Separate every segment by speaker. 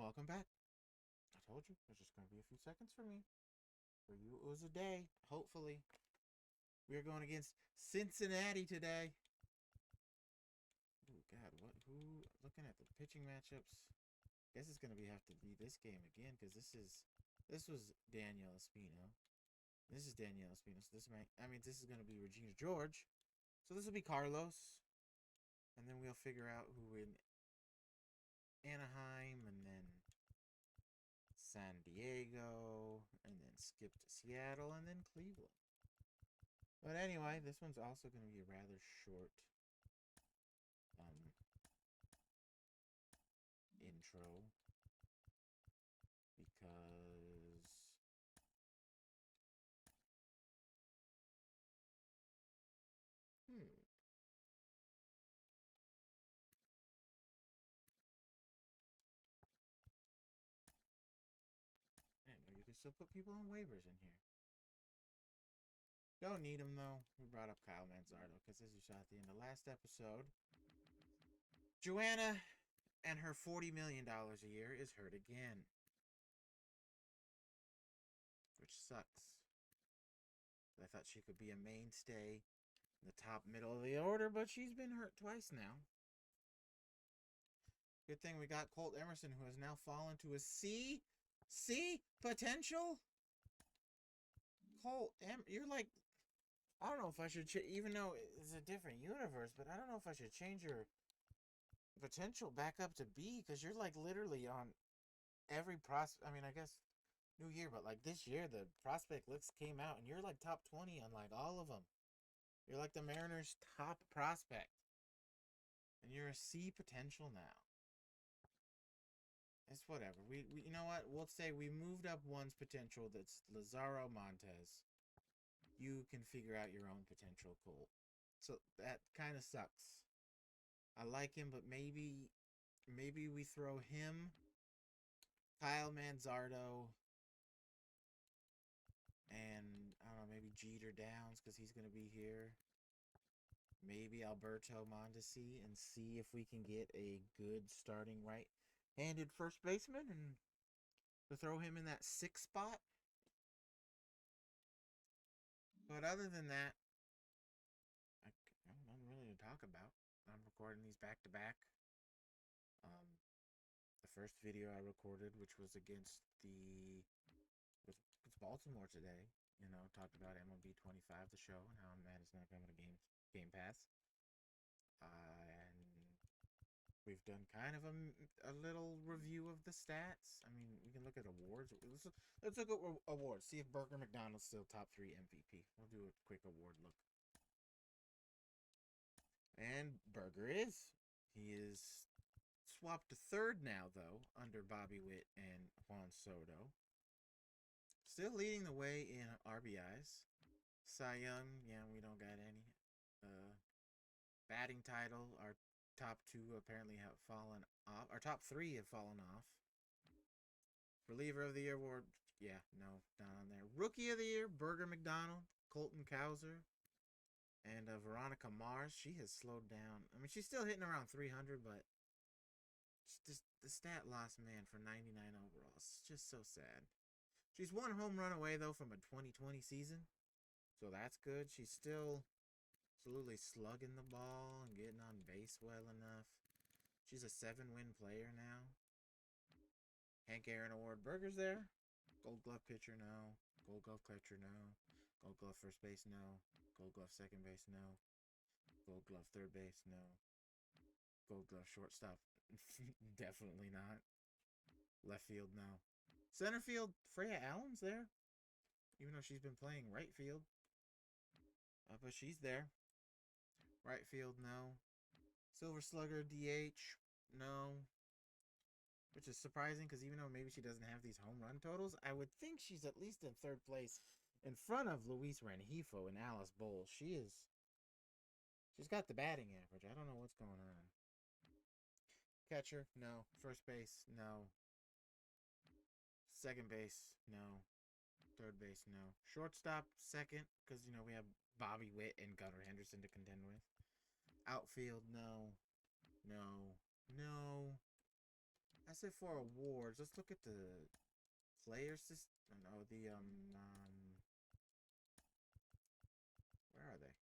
Speaker 1: welcome back. I told you, it's just going to be a few seconds for me. For you, it was a day. Hopefully. We are going against Cincinnati today. Oh, God. What? Who? Looking at the pitching matchups. Guess it's going to have to be this game again because this was Danielle Espino. This is Danielle Espino. So this is going to be Regina George. So this will be Carlos. And then we'll figure out who in Anaheim and then San Diego, and then skip to Seattle, and then Cleveland. But anyway, this one's also going to be a rather short intro because I know you can still put people on waivers in here. Don't need them though. We brought up Kyle Manzardo because as you saw at the end of last episode, Joanna and her $40 million a year is hurt again. Which sucks. I thought she could be a mainstay in the top middle of the order, but she's been hurt twice now. Good thing we got Colt Emerson, who has now fallen to a C potential. Colt, you're like, I don't know if I should, even though it's a different universe, but I don't know if I should change your potential back up to B, because you're like literally on every I mean, I guess new year, but like this year, the prospect list came out, and you're like top 20 on like all of them. You're like the Mariners' top prospect, and you're a C potential now. It's whatever. We you know what? We'll say we moved up one's potential. That's Lazaro Montes. You can figure out your own potential, Colt. So that kind of sucks. I like him, but maybe we throw him, Kyle Manzardo, and I don't know, maybe Jeter Downs because he's gonna be here. Maybe Alberto Mondesi and see if we can get a good starting right-handed first baseman and to throw him in that 6th spot. But other than that, nothing really to talk about. I'm recording these back to back. The first video I recorded, which was against it's Baltimore today. You know, talked about MLB 25, the show, and how I'm mad it's not coming to Game Pass. And we've done kind of a little review of the stats. I mean, we can look at awards. Let's look at awards. See if Burger McDonald's still top 3 MVP. We'll do a quick award look. And Burger is. He is swapped to 3rd now, though, under Bobby Witt and Juan Soto. Still leading the way in RBIs. Cy Young, yeah, we don't got any. Batting title, our top 2 apparently have fallen off. Our top 3 have fallen off. Reliever of the Year award, yeah, no, not on there. Rookie of the Year, Burger McDonald, Colton Cowser, and Veronica Mars. She has slowed down. I mean, she's still hitting around 300, but just the stat loss, man, for 99 overall. It's just so sad. She's 1 home run away, though, from a 2020 season. So that's good. She's still absolutely slugging the ball and getting on base well enough. She's a 7-win player now. Hank Aaron Award Burger's there. Gold Glove pitcher, no. Gold Glove catcher, no. Gold Glove first base, no. Gold Glove second base, no. Gold Glove third base, no. Gold Glove shortstop, definitely not. Left field, no. Center field, Freya Allen's there, even though she's been playing right field. But she's there. Right field, no. Silver Slugger, DH, no. Which is surprising because even though maybe she doesn't have these home run totals, I would think she's at least in 3rd place in front of Luis Rengifo and Alice Bowles. She's got the batting average. I don't know what's going on. Catcher, no. First base, no. Second base, no. Third base, no. Shortstop, 2nd, because, you know, we have Bobby Witt and Gunnar Henderson to contend with. Outfield, no. No. No. say for awards, let's look at the player system. No, where are they?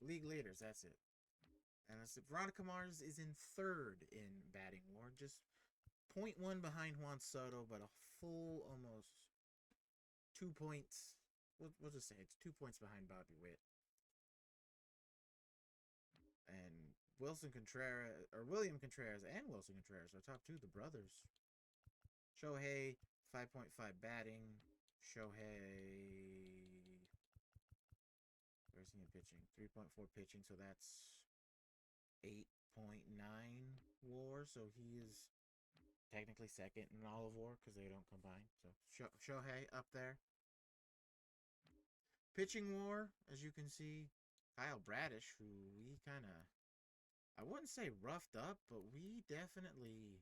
Speaker 1: League leaders. That's it. And Veronica Mars is in third in batting war, just 0.1 behind Juan Soto, but a full almost 2 points. We'll just say it's 2 points behind Bobby Witt. And William Contreras and Wilson Contreras are top two, the brothers. Shohei, 5.5 batting. Shohei, where's he in pitching? 3.4 pitching, so that's 8.9 WAR. So he is technically second in all of WAR because they don't combine. So Shohei up there. Pitching WAR, as you can see, Kyle Bradish, who we kind of, I wouldn't say roughed up, but we definitely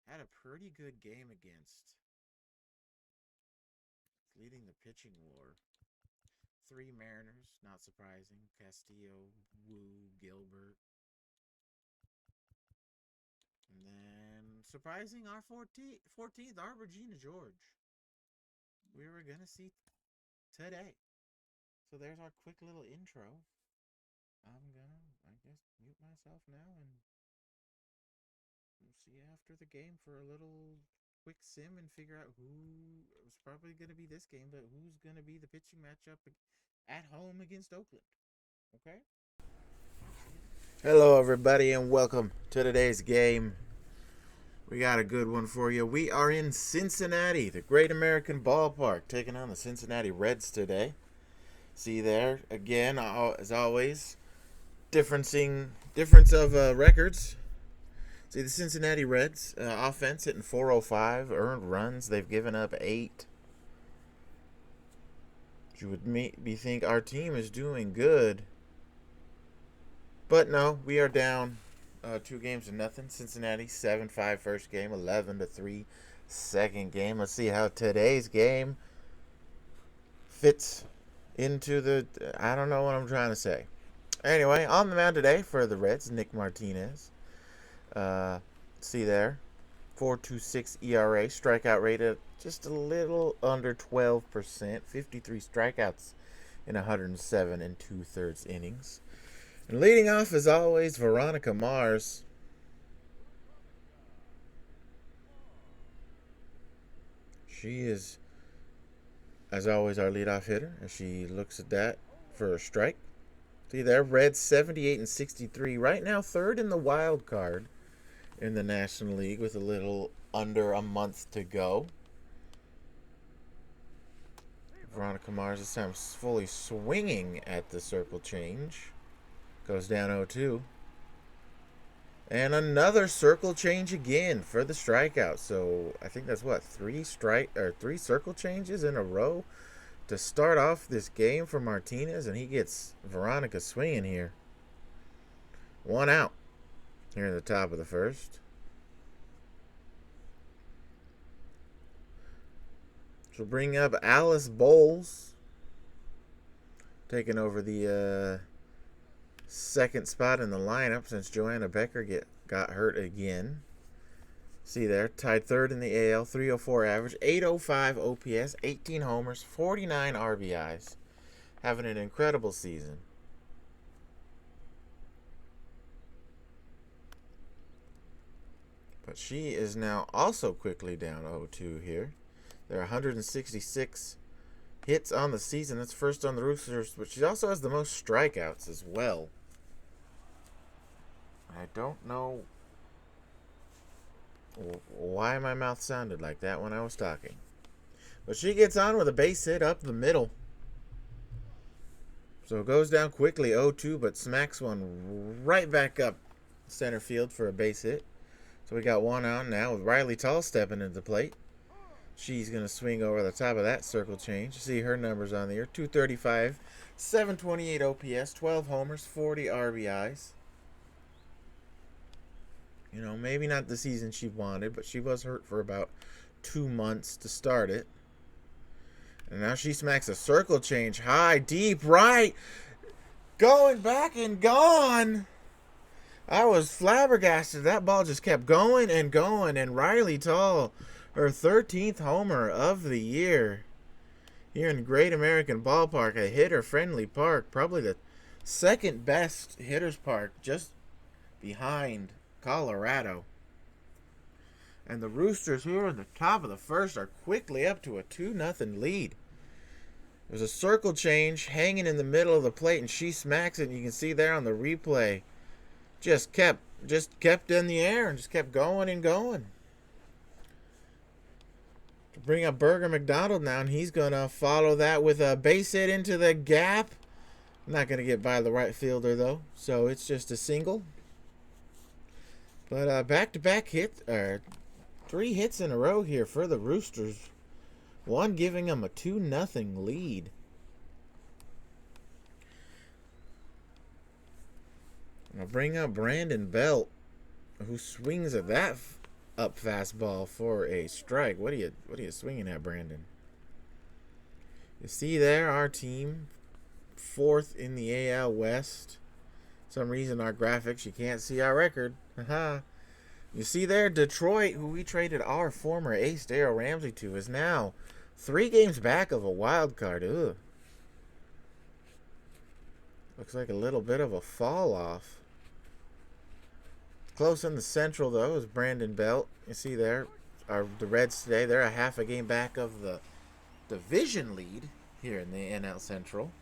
Speaker 1: had a pretty good game against. Leading the pitching WAR. 3 Mariners, not surprising. Castillo, Wu, Gilbert. And then, surprising, our 14th, our Regina George. We were going to see today. So there's our quick little intro. I'm gonna, I guess, mute myself now, and we'll see after the game for a little quick sim and figure out who was probably going to be this game, but who's going to be the pitching matchup at home against Oakland. Okay? Hello, everybody, and welcome to today's game. We got a good one for you. We are in Cincinnati, the Great American Ballpark, taking on the Cincinnati Reds today. See there, again, as always, difference of records. See, the Cincinnati Reds offense hitting .405, earned runs. They've given up 8. You would maybe think our team is doing good. But no, we are down 2-0. Cincinnati, 7-5 first game, 11-3 second game. Let's see how today's game fits into the, I don't know what I'm trying to say. Anyway, on the mound today for the Reds, Nick Martinez. See there, 4.26 ERA, strikeout rate of just a little under 12%, 53 strikeouts in 107 2/3 innings. And leading off, as always, Veronica Mars. She is, as always, our leadoff hitter, as she looks at that for a strike. See there, Reds 78 63. Right now, third in the wild card in the National League with a little under a month to go. Veronica Mars this time fully swinging at the circle change. Goes down 0-2. And another circle change again for the strikeout. So I think that's what, 3 circle changes in a row to start off this game for Martinez, and he gets Veronica swinging here. 1 out here in the top of the first. She'll bring up Alice Bowles, taking over the second spot in the lineup since Joanna Becker got hurt again. See there, tied third in the AL, 304 average, 805 OPS, 18 homers, 49 RBIs. Having an incredible season. But she is now also quickly down 0-2 here. There are 166 hits on the season. That's first on the Roosters, but she also has the most strikeouts as well. I don't know why my mouth sounded like that when I was talking. But she gets on with a base hit up the middle. So it goes down quickly, 0-2, but smacks one right back up center field for a base hit. So we got 1 out now with Riley Tall stepping into the plate. She's going to swing over the top of that circle change. See her numbers on the year. 235, 728 OPS, 12 homers, 40 RBIs. You know, maybe not the season she wanted, but she was hurt for about 2 months to start it. And now she smacks a circle change high, deep right. Going back and gone. I was flabbergasted. That ball just kept going and going. And Riley Tall, her 13th homer of the year here in Great American Ballpark, a hitter-friendly park, probably the second best hitters park, just behind Colorado. And the Roosters here in the top of the first are quickly up to a 2-0 lead. There's a circle change hanging in the middle of the plate, and she smacks it. And you can see there on the replay, just kept in the air and just kept going and going. To bring up Burger McDonald now, and he's gonna follow that with a base hit into the gap. Not gonna get by the right fielder though, so it's just a single. But back-to-back hits, 3 hits in a row here for the Roosters. One giving them a 2-0 lead. I'll bring up Brandon Belt, who swings at that up fastball for a strike. What are you swinging at, Brandon? You see there, our team, 4th in the AL West. For some reason, our graphics, you can't see our record. Haha. You see there, Detroit, who we traded our former ace Darryl Ramsey to, is now 3 games back of a wild card. Ugh. Looks like a little bit of a fall off. Close in the Central, though, is Brandon Belt. You see there, the Reds today, they're a half a game back of the division lead here in the NL Central.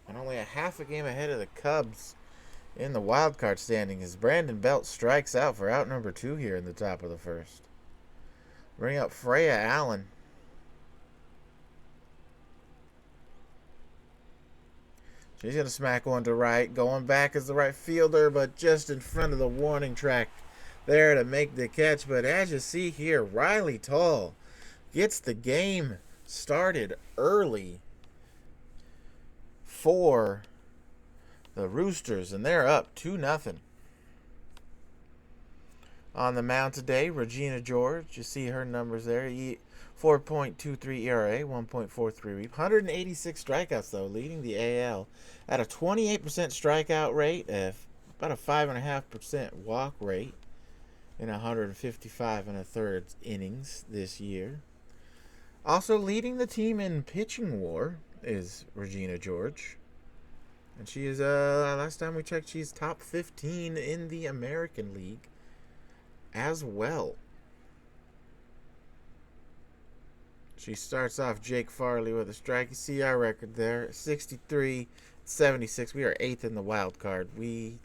Speaker 1: And only a half a game ahead of the Cubs in the wild card standing as Brandon Belt strikes out for out number 2 here in the top of the first. Bring up Freya Allen. She's going to smack one to right. Going back as the right fielder, but just in front of the warning track there to make the catch. But as you see here, Riley Tall gets the game started early for the Roosters, and they're up 2-0. On the mound today, Regina George. You see her numbers there. 4.23 ERA, 1.43 WHIP. 186 strikeouts, though, leading the AL at a 28% strikeout rate, about a 5.5% walk rate in 155 1/3 innings this year. Also leading the team in pitching WAR is Regina George. And she is, last time we checked, she's top 15 in the American League as well. She starts off Jake Farley with a strike. You see our record there, 63-76. We are 8th in the wild card. We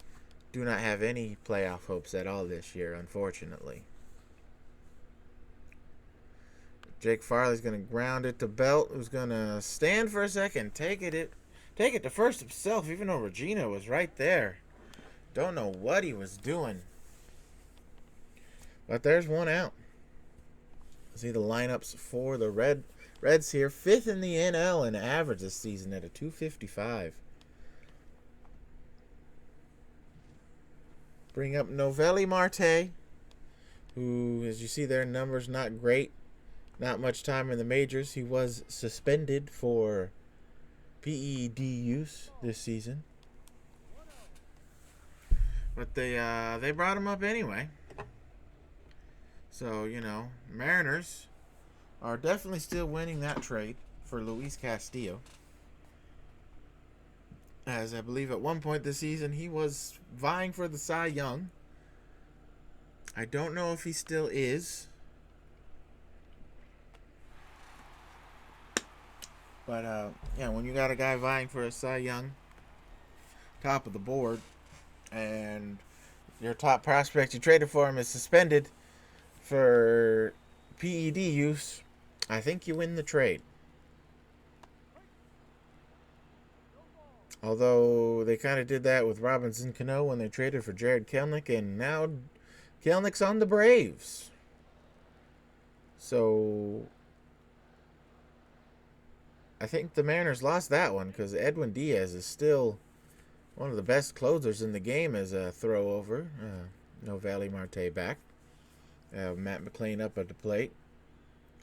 Speaker 1: do not have any playoff hopes at all this year, unfortunately. Jake Farley's going to ground it to Belt, who's going to stand for a second, take it to first himself, even though Regina was right there. Don't know what he was doing. But there's one out. See the lineups for the Reds here. 5th in the NL in average this season at a 255. Bring up Noelvi Marte, who, as you see there, numbers not great. Not much time in the majors. He was suspended for PED use this season. But they brought him up anyway. So, you know, Mariners are definitely still winning that trade for Luis Castillo. As I believe at one point this season he was vying for the Cy Young. I don't know if he still is. But, yeah, when you got a guy vying for a Cy Young, top of the board, and your top prospect you traded for him is suspended for PED use, I think you win the trade. Although they kind of did that with Robinson Cano when they traded for Jared Kelenic, and now Kelenick's on the Braves. So I think the Mariners lost that one because Edwin Diaz is still one of the best closers in the game as a throw-over. Noelvi Marte back. Matt McLain up at the plate.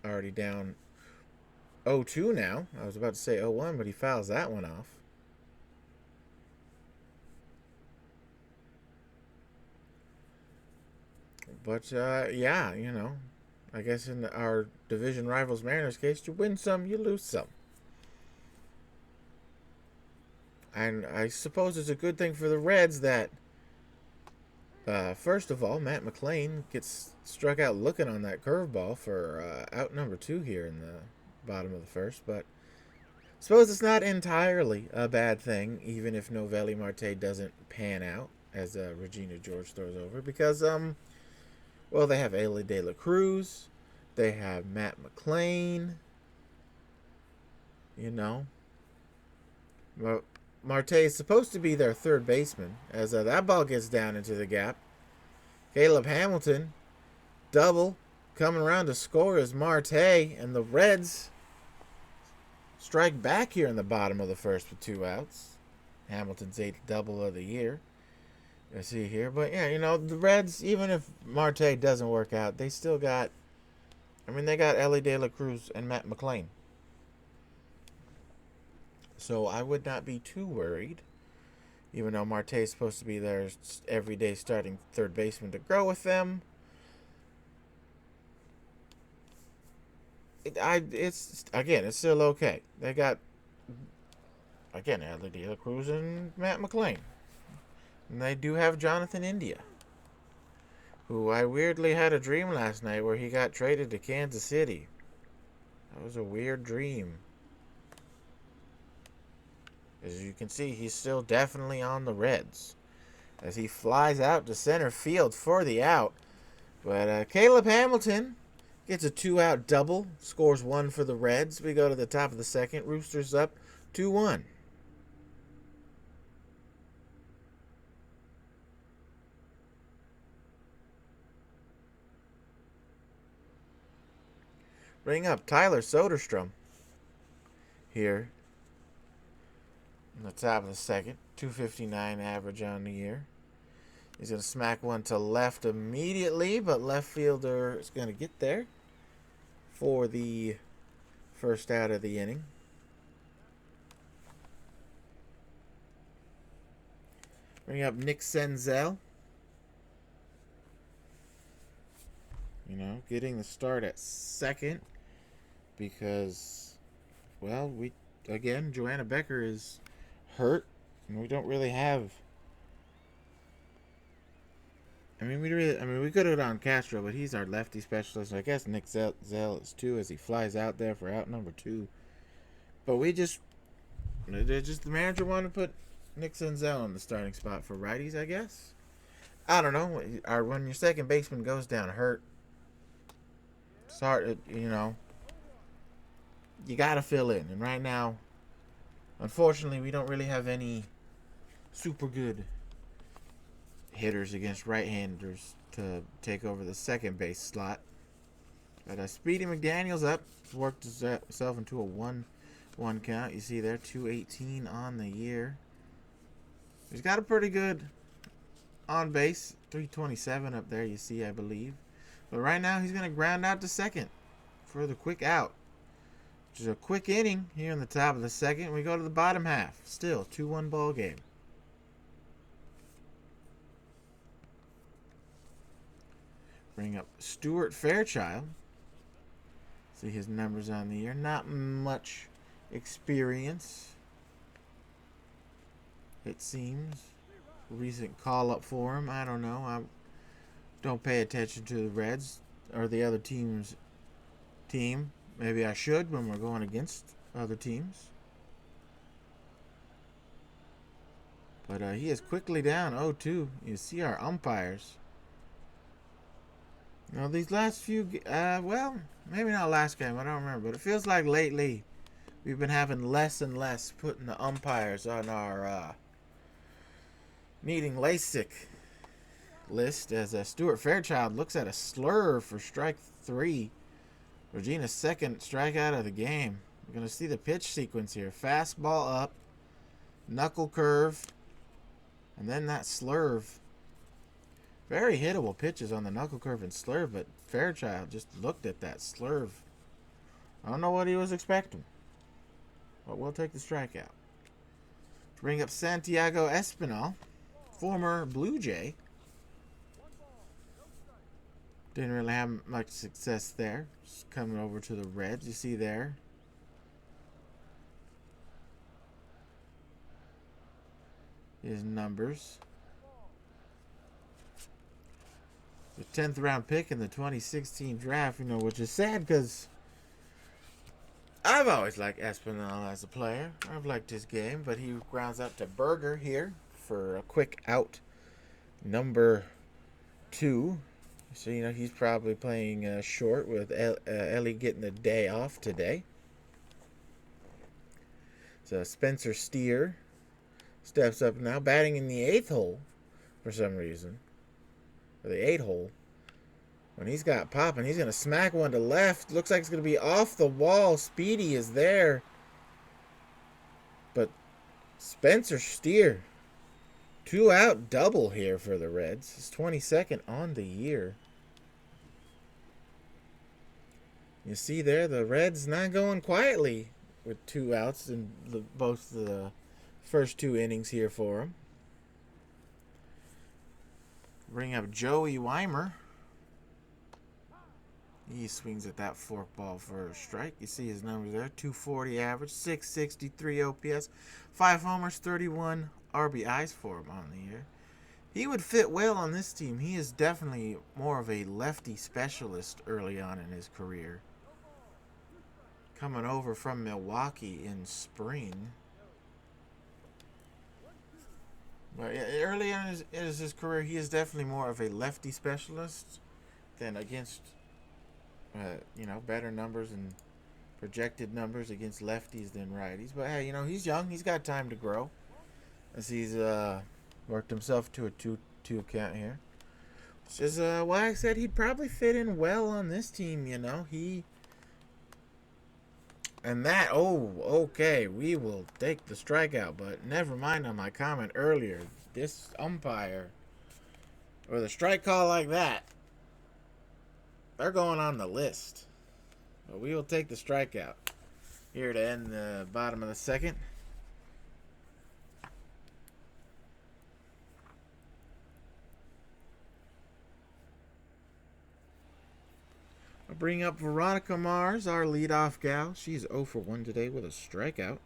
Speaker 1: Already down 0-2 now. I was about to say 0-1, but he fouls that one off. But yeah, you know, I guess in our division rivals Mariners case, you win some, you lose some. And I suppose it's a good thing for the Reds that, first of all, Matt McLain gets struck out looking on that curveball for out number 2 here in the bottom of the first. But I suppose it's not entirely a bad thing, even if Noelvi Marte doesn't pan out as Regina George throws over, because well, they have Elly De La Cruz, they have Matt McLain, you know. Marte is supposed to be their third baseman as that ball gets down into the gap. Caleb Hamilton, double, coming around to score is Marte, and the Reds strike back here in the bottom of the first with 2 outs. Hamilton's 8th double of the year. I see here, but yeah, you know, the Reds, even if Marte doesn't work out, they still got, I mean, they got Elly De La Cruz and Matt McLain. So I would not be too worried, even though Marte is supposed to be their everyday starting third baseman to grow with them. It's still okay. They got, again, Elly De La Cruz and Matt McLain. And they do have Jonathan India, who I weirdly had a dream last night where he got traded to Kansas City. That was a weird dream. As you can see, he's still definitely on the Reds as he flies out to center field for the out. But Caleb Hamilton gets a 2-out double, scores 1 for the Reds. We go to the top of the second. Roosters up 2-1. Bring up Tyler Soderstrom here in the top of the second. 259 average on the year. He's going to smack one to left immediately, but left fielder is going to get there for the first out of the inning. Bring up Nick Senzel. You know, getting the start at second because, well, Joanna Becker is hurt, and we don't really have. We could have gone Castro, but he's our lefty specialist. I guess Nick Zell is too, as he flies out there for out number 2. But the manager wanted to put Nick Senzel in the starting spot for righties, I guess. I don't know. When your second baseman goes down hurt, sorry, you know, you got to fill in. And right now, unfortunately, we don't really have any super good hitters against right-handers to take over the second base slot. But Speedy McDaniel's up, worked himself into a 1-1 count. You see there, 218 on the year. He's got a pretty good on base, 327 up there. You see, I believe. But right now, he's going to ground out to second for the quick out, which is a quick inning here in the top of the second. We go to the bottom half. Still 2-1 ball game. Bring up Stuart Fairchild. See his numbers on the year. Not much experience, it seems. Recent call-up for him. I don't know. I don't pay attention to the Reds or the other team's team. Maybe I should when we're going against other teams. But he is quickly down 0-2. You see our umpires. Now, these last few, well, maybe not last game, I don't remember, but it feels like lately we've been having less and less putting the umpires on our needing LASIK list as Stuart Fairchild looks at a slur for strike 3. Regina's second strikeout of the game. We're going to see the pitch sequence here. Fastball up, knuckle curve, and then that slurve. Very hittable pitches on the knuckle curve and slurve, but Fairchild just looked at that slurve. I don't know what he was expecting, but we'll take the strikeout. To bring up Santiago Espinal, former Blue Jay. Didn't really have much success there. Just coming over to the Reds, you see there. His numbers. The 10th round pick in the 2016 draft, which is sad because I've always liked Espinal as a player. I've liked his game, but he grounds out to Berger here for a quick out. Number 2. So, he's probably playing short with Ellie getting the day off today. So Spencer Steer steps up now, batting in the 8th hole for some reason. Or the 8 hole. When he's got popping, he's going to smack one to left. Looks like it's going to be off the wall. Speedy is there. But Spencer Steer, 2 out double here for the Reds. His 22nd on the year. You see there, the Reds not going quietly with 2 outs in both the first 2 innings here for him. Bring up Joey Weimer. He swings at that fork ball for a strike. You see his numbers there. 240 average, 663 OPS, 5 homers, 31 RBIs for him on the year. He would fit well on this team. He is definitely more of a lefty specialist early on in his career. Coming over from Milwaukee in spring. But early on in his career, he is definitely more of a lefty specialist than against, better numbers and projected numbers against lefties than righties. But hey, he's young. He's got time to grow. As he's worked himself to a 2-2 count here. Which is why I said he'd probably fit in well on this team, And that, okay, we will take the strikeout, but never mind on my comment earlier. This umpire, or the strike call like that, they're going on the list. But we will take the strikeout here to end the bottom of the 2nd. I'll bring up Veronica Mars, our leadoff gal. She's 0 for 1 today with a strikeout.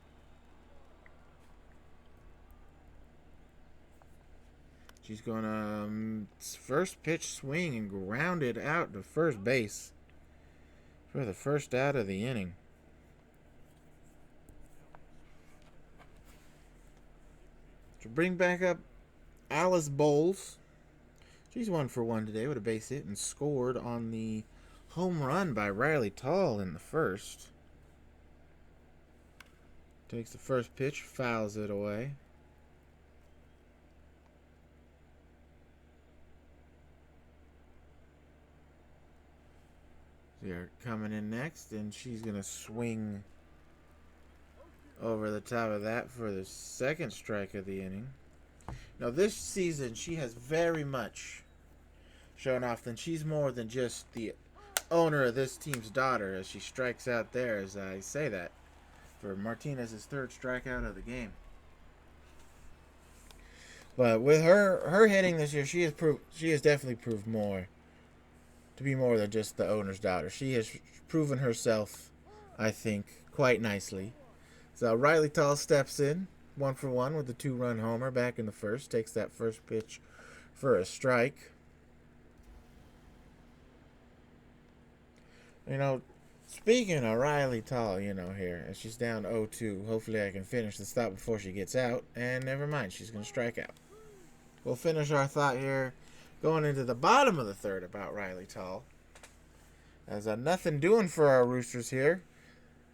Speaker 1: She's going to first pitch swing and ground it out to first base for the first out of the inning. To bring back up Alice Bowles. She's 1 for 1 today with a base hit and scored on the home run by Riley Tall in the first. Takes the first pitch, fouls it away. They're coming in next, and she's going to swing over the top of that for the second strike of the inning. Now, this season, she has very much shown off that she's more than just the owner of this team's daughter, as she strikes out there, as I say that, for Martinez's 3rd strikeout of the game. But with her hitting this year, she has definitely proved more to be more than just the owner's daughter. She has proven herself, I think, quite nicely. So Riley Tall steps in, 1 for 1 with the 2-run homer back in the first. Takes that first pitch for a strike. Speaking of Riley Tall, here, as she's down 0-2, hopefully I can finish the stop before she gets out. And never mind, she's going to strike out. We'll finish our thought here going into the bottom of the 3rd about Riley Tall. As nothing doing for our Roosters here.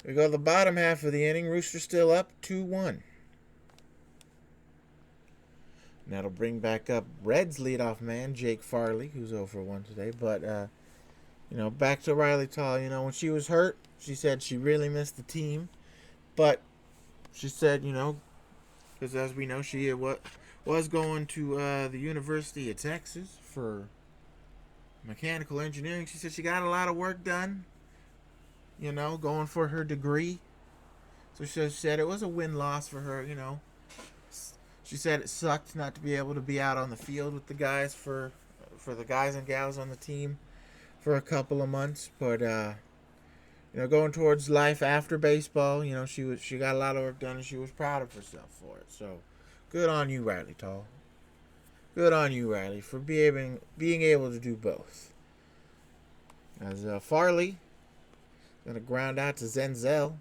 Speaker 1: We go to the bottom half of the inning. Roosters still up 2-1. And that'll bring back up Reds leadoff man, Jake Farley, who's 0 for 1 today. But, back to Riley Tall. When she was hurt, she said she really missed the team. But she said, because as we know, she was going to the University of Texas for mechanical engineering. She said she got a lot of work done, going for her degree. So she said it was a win-loss for her, She said it sucked not to be able to be out on the field with the guys for the guys and gals on the team. for a couple of months, but going towards life after baseball. She got a lot of work done, and she was proud of herself for it. So, good on you, Riley Tall. Good on you, Riley, for being able to do both. As Farley gonna ground out to Zenzel,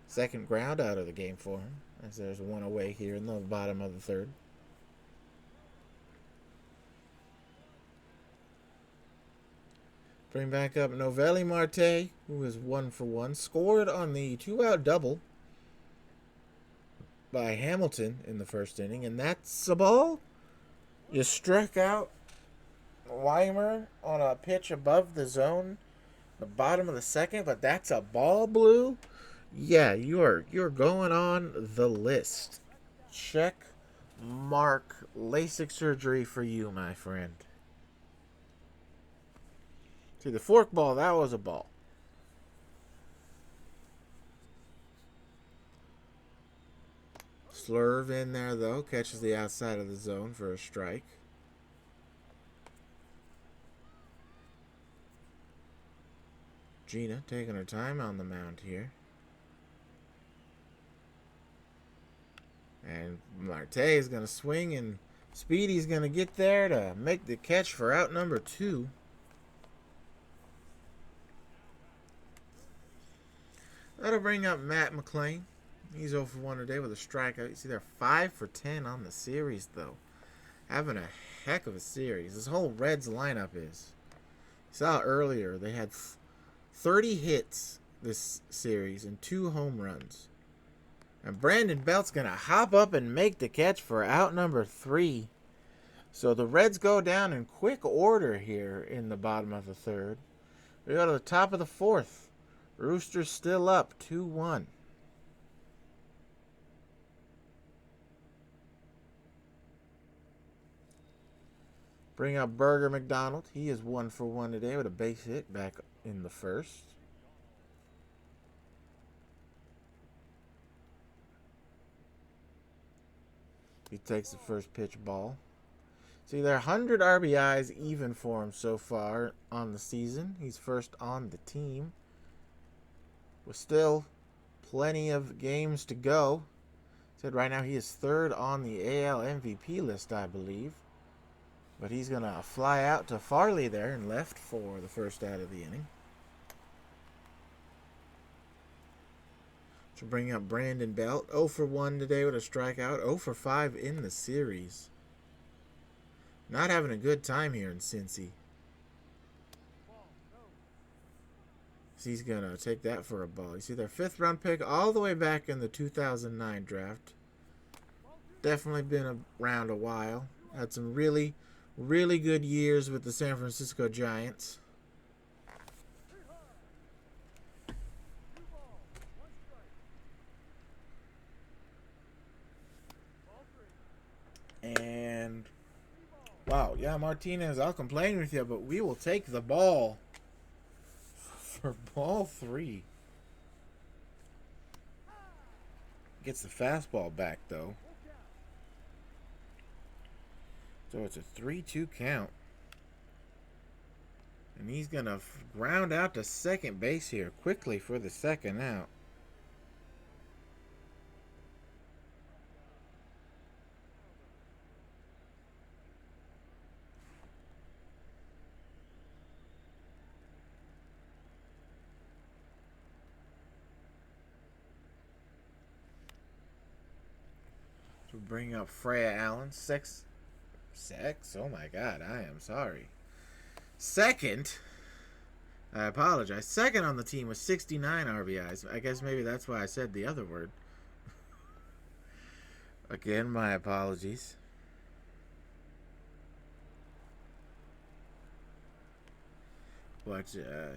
Speaker 1: second ground out of the game for him. As there's one away here in the bottom of the third. Bring back up Noelvi Marte, who is 1-for-1. Scored on the 2-out double by Hamilton in the first inning, and that's a ball. You struck out Weimer on a pitch above the zone, the bottom of the second, but that's a ball, Blue. Yeah, you're going on the list. Check mark LASIK surgery for you, my friend. See, the fork ball, that was a ball. Slurve in there, though. Catches the outside of the zone for a strike. Gina taking her time on the mound here. And Marte is going to swing, and Speedy's going to get there to make the catch for out number 2. That'll bring up Matt McLain. He's 0-for-1 today with a strikeout. You see, they're 5-for-10 on the series, though. Having a heck of a series. This whole Reds lineup is. You saw earlier, they had 30 hits this series and 2 home runs. And Brandon Belt's going to hop up and make the catch for out number 3. So the Reds go down in quick order here in the bottom of the third. We go to the top of the fourth. Roosters still up 2-1. Bring up Burger McDonald. He is 1-for-1 today with a base hit back in the first. He takes the first pitch ball. See, there are 100 RBIs even for him so far on the season. He's first on the team. With still plenty of games to go. Said right now he is third on the AL MVP list, I believe. But he's going to fly out to Farley there and left for the first out of the inning. To bring up Brandon Belt. 0-for-1 today with a strikeout. 0-for-5 in the series. Not having a good time here in Cincy. So he's going to take that for a ball. You see their 5th round pick all the way back in the 2009 draft. Definitely been around a while. Had some really, really good years with the San Francisco Giants. And, wow, yeah, Martinez, I'll complain with you, but we will take the ball for ball 3. Gets the fastball back, though. So it's a 3-2 count. And he's going to ground out to second base here quickly for the second out. To bring up Freya Allen. Sex? Oh my God, I am sorry. Second, I apologize. Second on the team with 69 RBIs. I guess maybe that's why I said the other word. Again, my apologies. But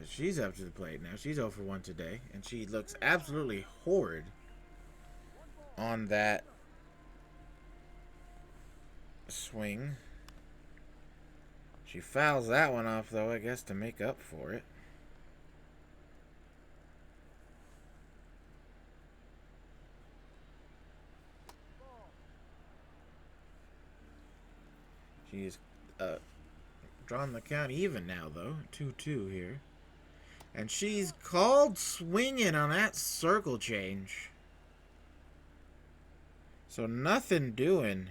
Speaker 1: she's up to the plate now. She's 0-for-1 today. And she looks absolutely horrid on that swing. She fouls that one off, though, I guess, to make up for it. She is Drawing the count even now, though. 2-2 here. And she's called swinging on that circle change. So nothing doing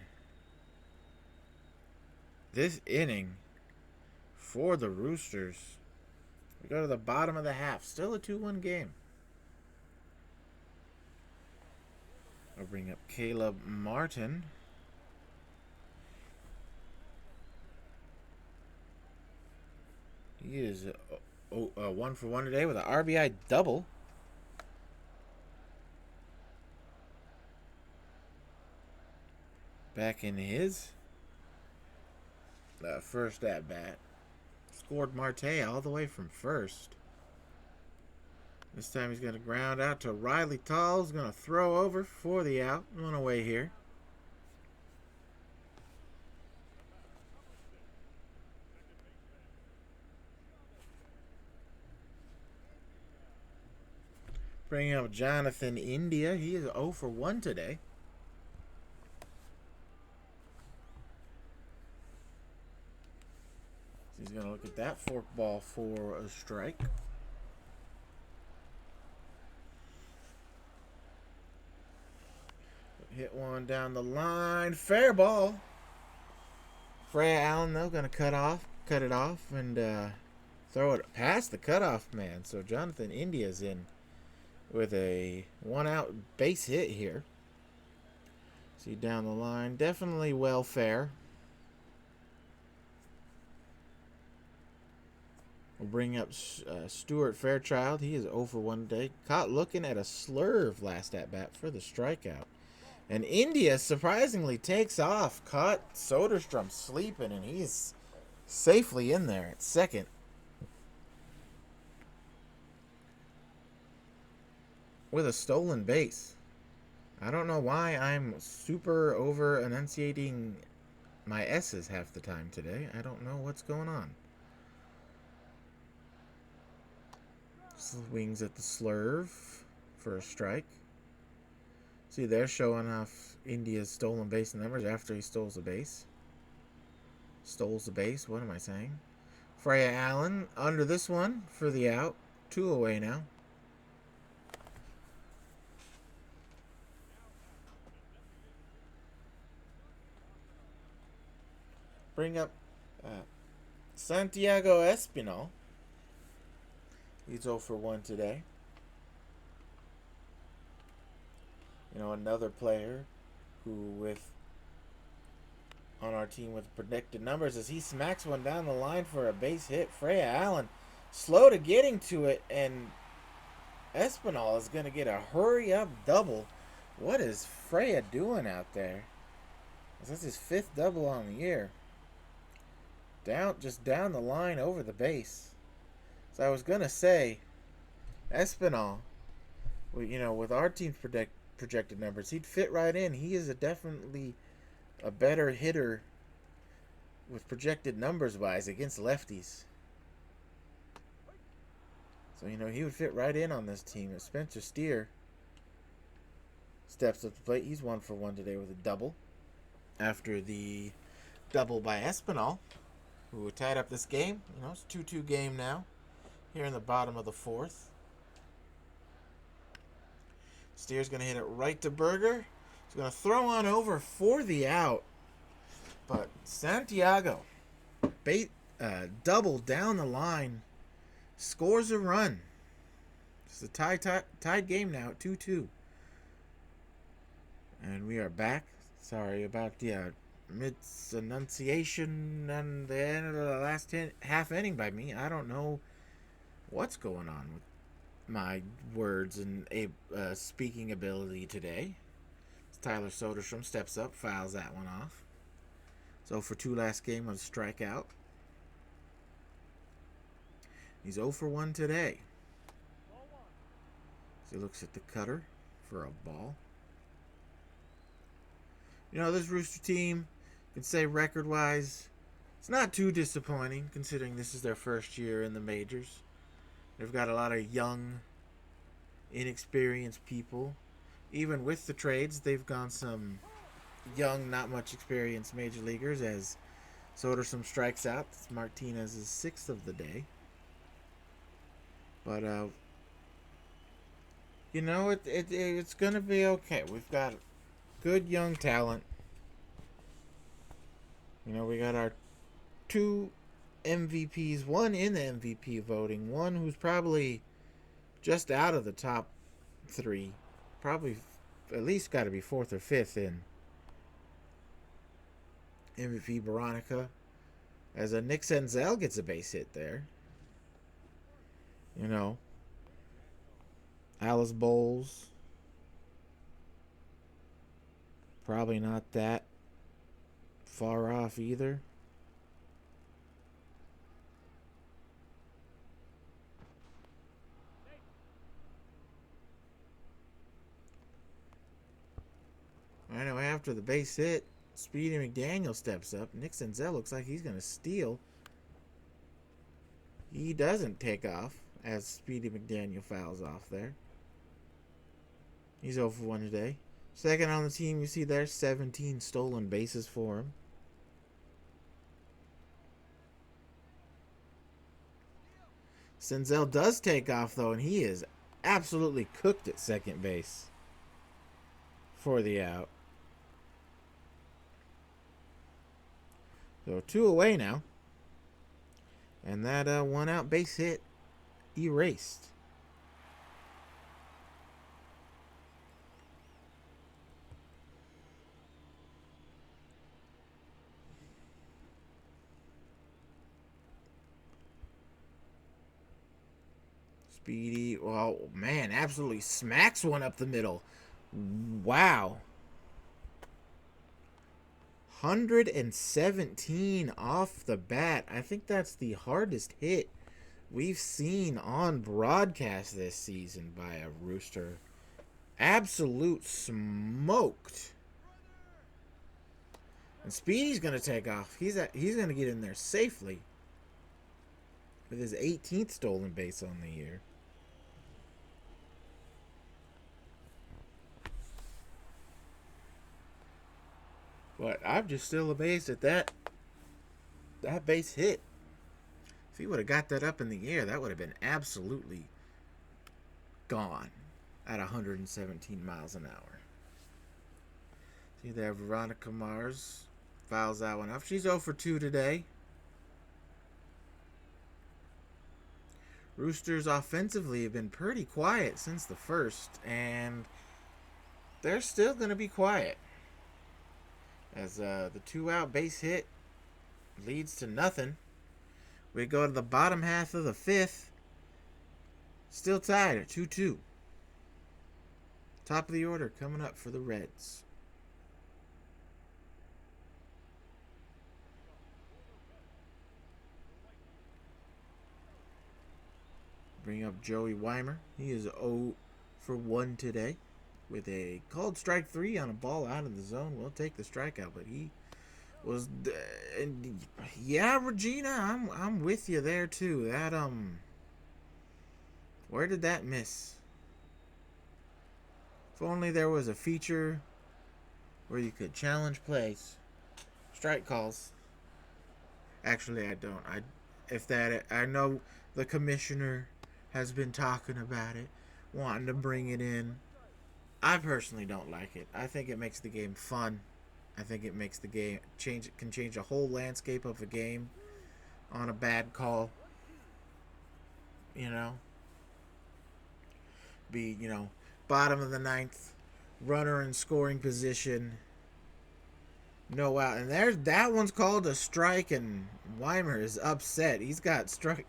Speaker 1: this inning for the Roosters. We go to the bottom of the half. Still a 2-1 game. I'll bring up Caleb Martin. He is 1 for 1 today with an RBI double. Back in his first at bat. Scored Marte all the way from first. This time he's going to ground out to Riley Tall. He's going to throw over for the out. One away here. Bringing up Jonathan India. He is 0 for 1 today. He's going to look at that fork ball for a strike. Hit one down the line. Fair ball. Freya Allen, though, going to cut it off, and throw it past the cutoff man. So Jonathan India's in with a 1-out base hit here. See down the line. Definitely well fair. We'll bring up Stuart Fairchild. He is 0 for 1 today. Caught looking at a slurve last at bat for the strikeout. And India surprisingly takes off. Caught Soderstrom sleeping, and he's safely in there at second. With a stolen base. I don't know why I'm super over enunciating my S's half the time today. I don't know what's going on. Swings at the slurve for a strike. See, they're showing off India's stolen base numbers after he stole the base. Stoles the base. What am I saying? Freya Allen under this one for the out. 2 away now. Bring up Santiago Espinal. He's 0 for 1 today. You know, another player who on our team with predicted numbers as he smacks one down the line for a base hit. Freya Allen slow to getting to it, and Espinal is going to get a hurry-up double. What is Freya doing out there? That's his 5th double on the year. Just down the line over the base. So I was going to say, Espinal, with our team's projected numbers, he'd fit right in. He is definitely a better hitter with projected numbers-wise against lefties. So, he would fit right in on this team. If Spencer Steer steps up the plate, he's 1 for 1 today with a double. After the double by Espinal, who tied up this game. It's a 2-2 game now. Here in the bottom of the 4th. Steer's going to hit it right to Berger. He's going to throw on over for the out. But Santiago, double down the line, scores a run. It's a tied game now at 2-2. And we are back. Sorry about the misenunciation and the end of the last half inning by me. I don't know what's going on with my words and speaking ability today. Tyler Soderstrom steps up, fouls that one off. So for 2 last game with a strikeout. He's 0 for 1 today. So he looks at the cutter for a ball. This Rooster team, you can say record-wise, it's not too disappointing considering this is their first year in the majors. They've got a lot of young, inexperienced people. Even with the trades, they've gone some young, not much experienced major leaguers as Soderstrom strikes out. It's Martinez's 6th of the day. But, you know, it's going to be okay. We've got good young talent. You know, we got our 2 MVPs, one in the MVP voting, one who's probably just out of the top 3. Probably at least got to be 4th or 5th in MVP Veronica. As a Nick Senzel gets a base hit there. You know, Alice Bowles. Probably not that far off either. Anyway, after the base hit, Speedy McDaniel steps up. Nick Senzel looks like he's going to steal. He doesn't take off as Speedy McDaniel fouls off there. He's 0 for 1 today. Second on the team, you see there, 17 stolen bases for him. Senzel does take off, though, and he is absolutely cooked at second base for the out. So 2 away now. And that 1 out base hit erased. Speedy, oh man, absolutely smacks one up the middle. Wow. 117 off the bat. I think that's the hardest hit we've seen on broadcast this season by a Rooster. Absolute smoked. And Speedy's going to take off. He's going to get in there safely with his 18th stolen base on the year. But I'm just still amazed at that base hit. If he would have got that up in the air, that would have been absolutely gone at 117 miles an hour. See there, Veronica Mars fouls that one off. She's 0 for 2 today. Roosters offensively have been pretty quiet since the first, and they're still going to be quiet. As the 2 out base hit leads to nothing. We go to the bottom half of the 5th. Still tied at 2-2. Top of the order coming up for the Reds. Bring up Joey Weimer. He is 0 for 1 today with a called strike 3 on a ball out of the zone. We'll take the strikeout, but he was, yeah, Regina, I'm with you there too. That where did that miss? If only there was a feature where you could challenge plays, strike calls. Actually, I don't. I know the commissioner has been talking about it, wanting to bring it in. I personally don't like it. I think it makes the game fun. I think it makes the game can change the whole landscape of a game on a bad call. You know, bottom of the 9th, runner in scoring position, no out, and that one's called a strike, and Weimer is upset. He's got struck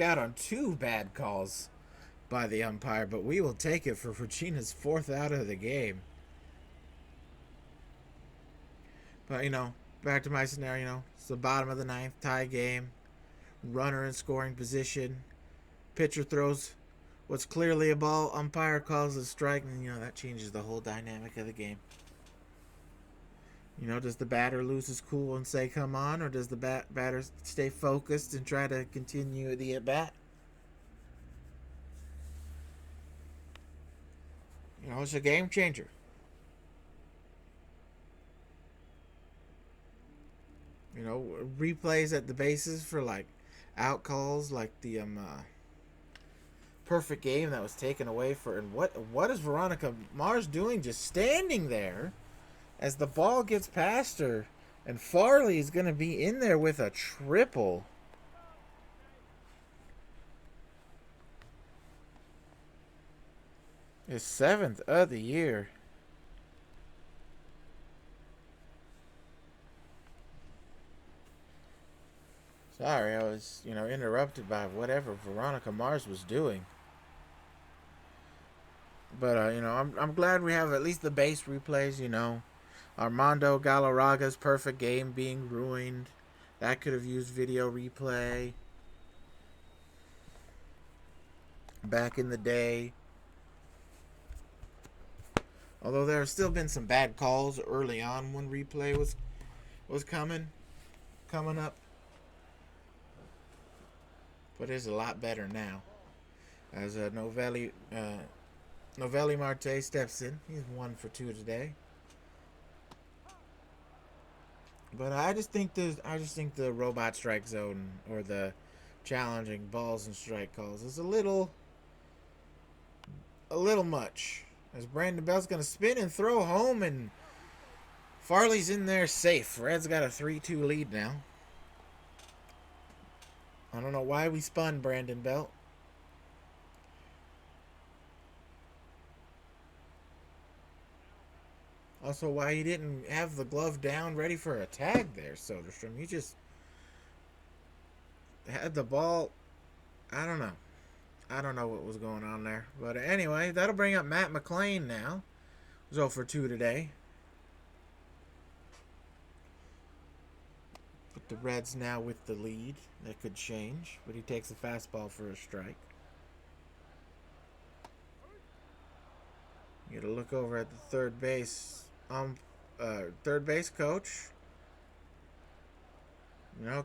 Speaker 1: out on 2 bad calls by the umpire, but we will take it for Regina's 4th out of the game. But, back to my scenario, it's the bottom of the 9th, tie game, runner in scoring position, pitcher throws what's clearly a ball, umpire calls a strike, and, that changes the whole dynamic of the game. Does the batter lose his cool and say, come on, or does the batter stay focused and try to continue the at-bat? It's a game changer. You know, replays at the bases for like out calls, like the perfect game that was taken away for. And what is Veronica Mars doing? Just standing there as the ball gets past her, and Farley is going to be in there with a triple. His 7th of the year. Sorry, I was, interrupted by whatever Veronica Mars was doing. But, I'm glad we have at least the base replays, Armando Galarraga's perfect game being ruined. That could have used video replay back in the day. Although there have still been some bad calls early on when replay was coming up. But it's a lot better now. As Novelli Marte steps in. He's 1 for 2 today. But I just think the robot strike zone, or the challenging balls and strike calls, is a little much. As Brandon Belt's going to spin and throw home, and Farley's in there safe. Red's got a 3-2 lead now. I don't know why we spun Brandon Belt. Also, why he didn't have the glove down ready for a tag there, Soderstrom. He just had the ball. I don't know what was going on there. But anyway, that'll bring up Matt McLean now. He's 0 for 2 today. But the Reds now with the lead. That could change. But he takes a fastball for a strike. You gotta look over at the third base coach.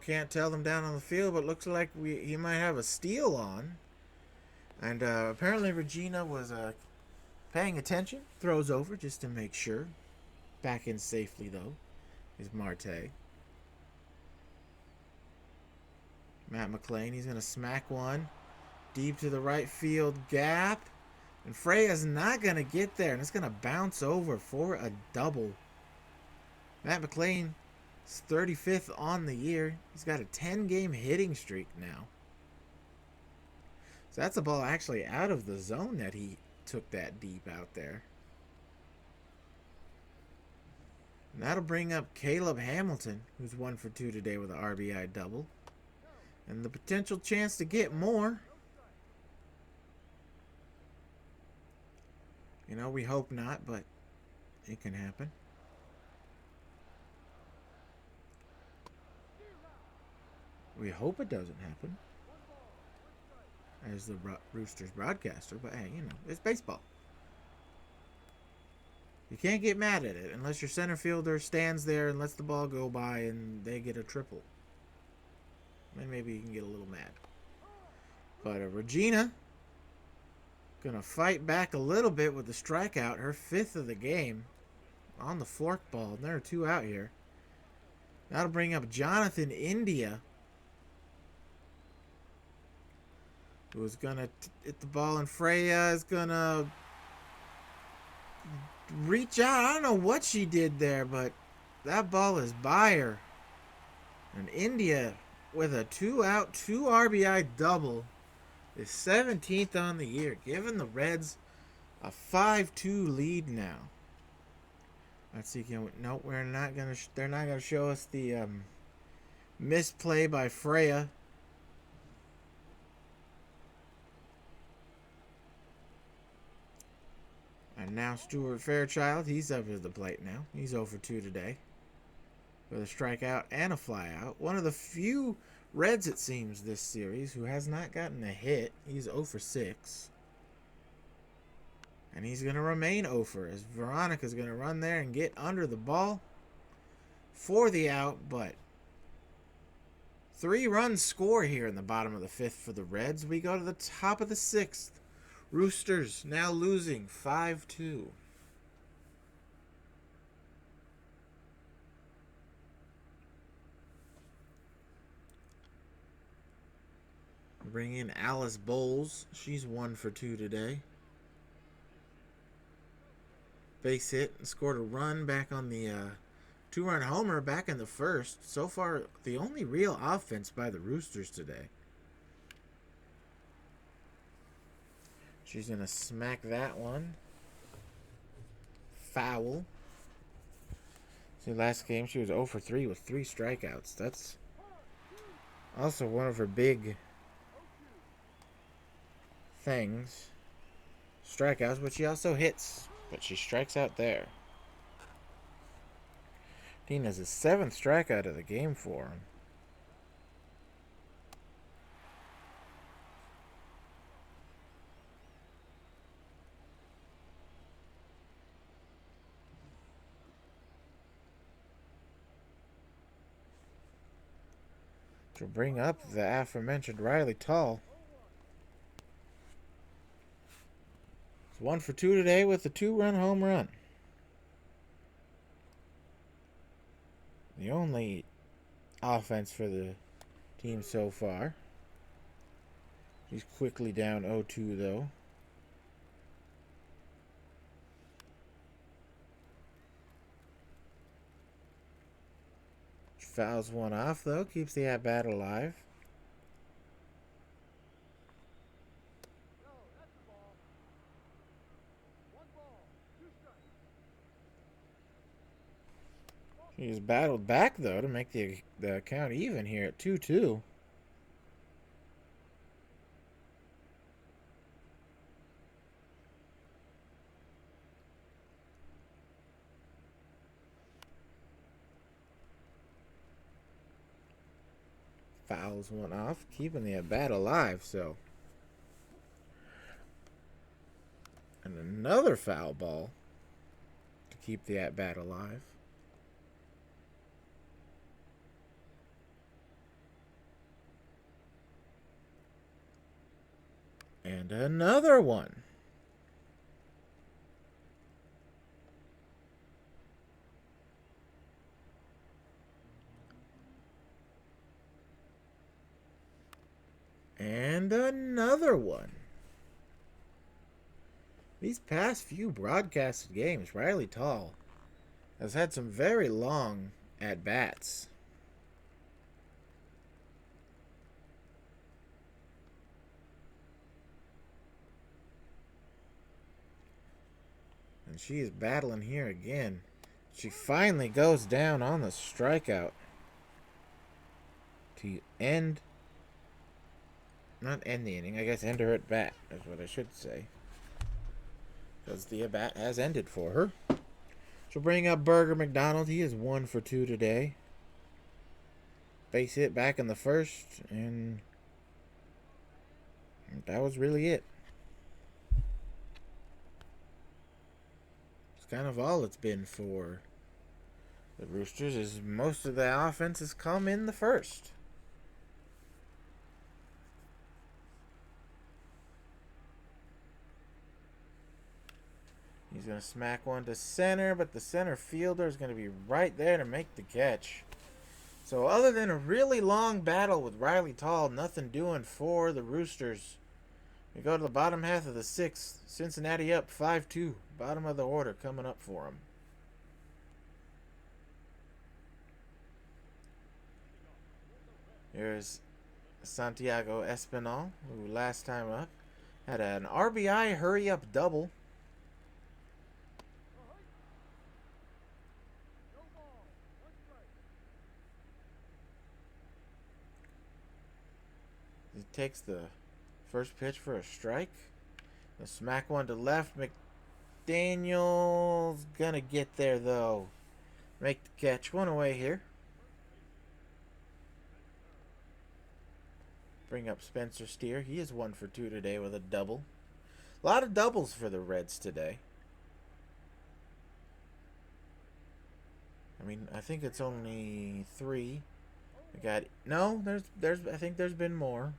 Speaker 1: Can't tell them down on the field, but looks like he might have a steal on. And apparently Regina was paying attention. Throws over just to make sure. Back in safely, though, is Marte. Matt McLean, he's going to smack one. Deep to the right field gap. And Freya's not going to get there. And it's going to bounce over for a double. Matt McLean is 35th on the year. He's got a 10-game hitting streak now. So that's a ball actually out of the zone that he took that deep out there. And that'll bring up Caleb Hamilton, who's 1 for 2 today with an RBI double. And the potential chance to get more. We hope not, but it can happen. We hope it doesn't happen. As the Roosters broadcaster, but hey, it's baseball. You can't get mad at it unless your center fielder stands there and lets the ball go by and they get a triple. Then maybe you can get a little mad. But Regina gonna fight back a little bit with the strikeout. Her 5th of the game on the fork ball. And there are 2 out here. That'll bring up Jonathan India, who's gonna hit the ball, and Freya is gonna reach out. I don't know what she did there, but that ball is by her. And India with a 2-out, 2 RBI double is 17th on the year, giving the Reds a 5-2 lead now. Let's see. No, we're not gonna. They're not gonna show us the misplay by Freya. And now Stuart Fairchild, he's up at the plate now. He's 0 for 2 today with a strikeout and a flyout. One of the few Reds, it seems, this series who has not gotten a hit. He's 0 for 6. And he's going to remain 0 for, as Veronica's going to run there and get under the ball for the out. But 3 runs score here in the bottom of the 5th for the Reds. We go to the top of the 6th. Roosters now losing 5-2. Bring in Alice Bowles. She's 1 for 2 today. Base hit and scored a run back on the 2-run homer back in the first. So far, the only real offense by the Roosters today. She's going to smack that one. Foul. See, last game she was 0 for 3 with 3 strikeouts. That's also one of her big things. Strikeouts, but she also hits. But she strikes out there. Dina's his 7th strikeout of the game for him. To bring up the aforementioned Riley Tall. It's 1 for 2 today with a 2-run home run. The only offense for the team so far. He's quickly down 0-2 though. Fouls one off though, keeps the at bat alive. He's battled back though to make the count even here at 2-2. Fouls one off, keeping the at bat alive. So, and another foul ball to keep the at bat alive. And another one. And another one. These past few broadcasted games, Riley Tall has had some very long at-bats. And she is battling here again. She finally goes down on the strikeout to end, not end the inning, I guess end her at bat is what I should say. Because the at bat has ended for her. She'll bring up Burger McDonald. He is 1 for 2 today. Base hit back in the first, and that was really it. It's kind of all it's been for the Roosters, is most of the offense has come in the first. He's going to smack one to center, but the center fielder is going to be right there to make the catch. So other than a really long battle with Riley Tall, nothing doing for the Roosters. We go to the bottom half of the 6th. Cincinnati up 5-2. Bottom of the order coming up for them. Here's Santiago Espinal, who last time up had an RBI hurry-up double. He takes the first pitch for a strike. The smack one to left. McDaniel's gonna get there though. Make the catch. One away here. Bring up Spencer Steer. He is 1 for 2 today with a double. A lot of doubles for the Reds today. I mean, I think it's only 3. We got I think there's been more.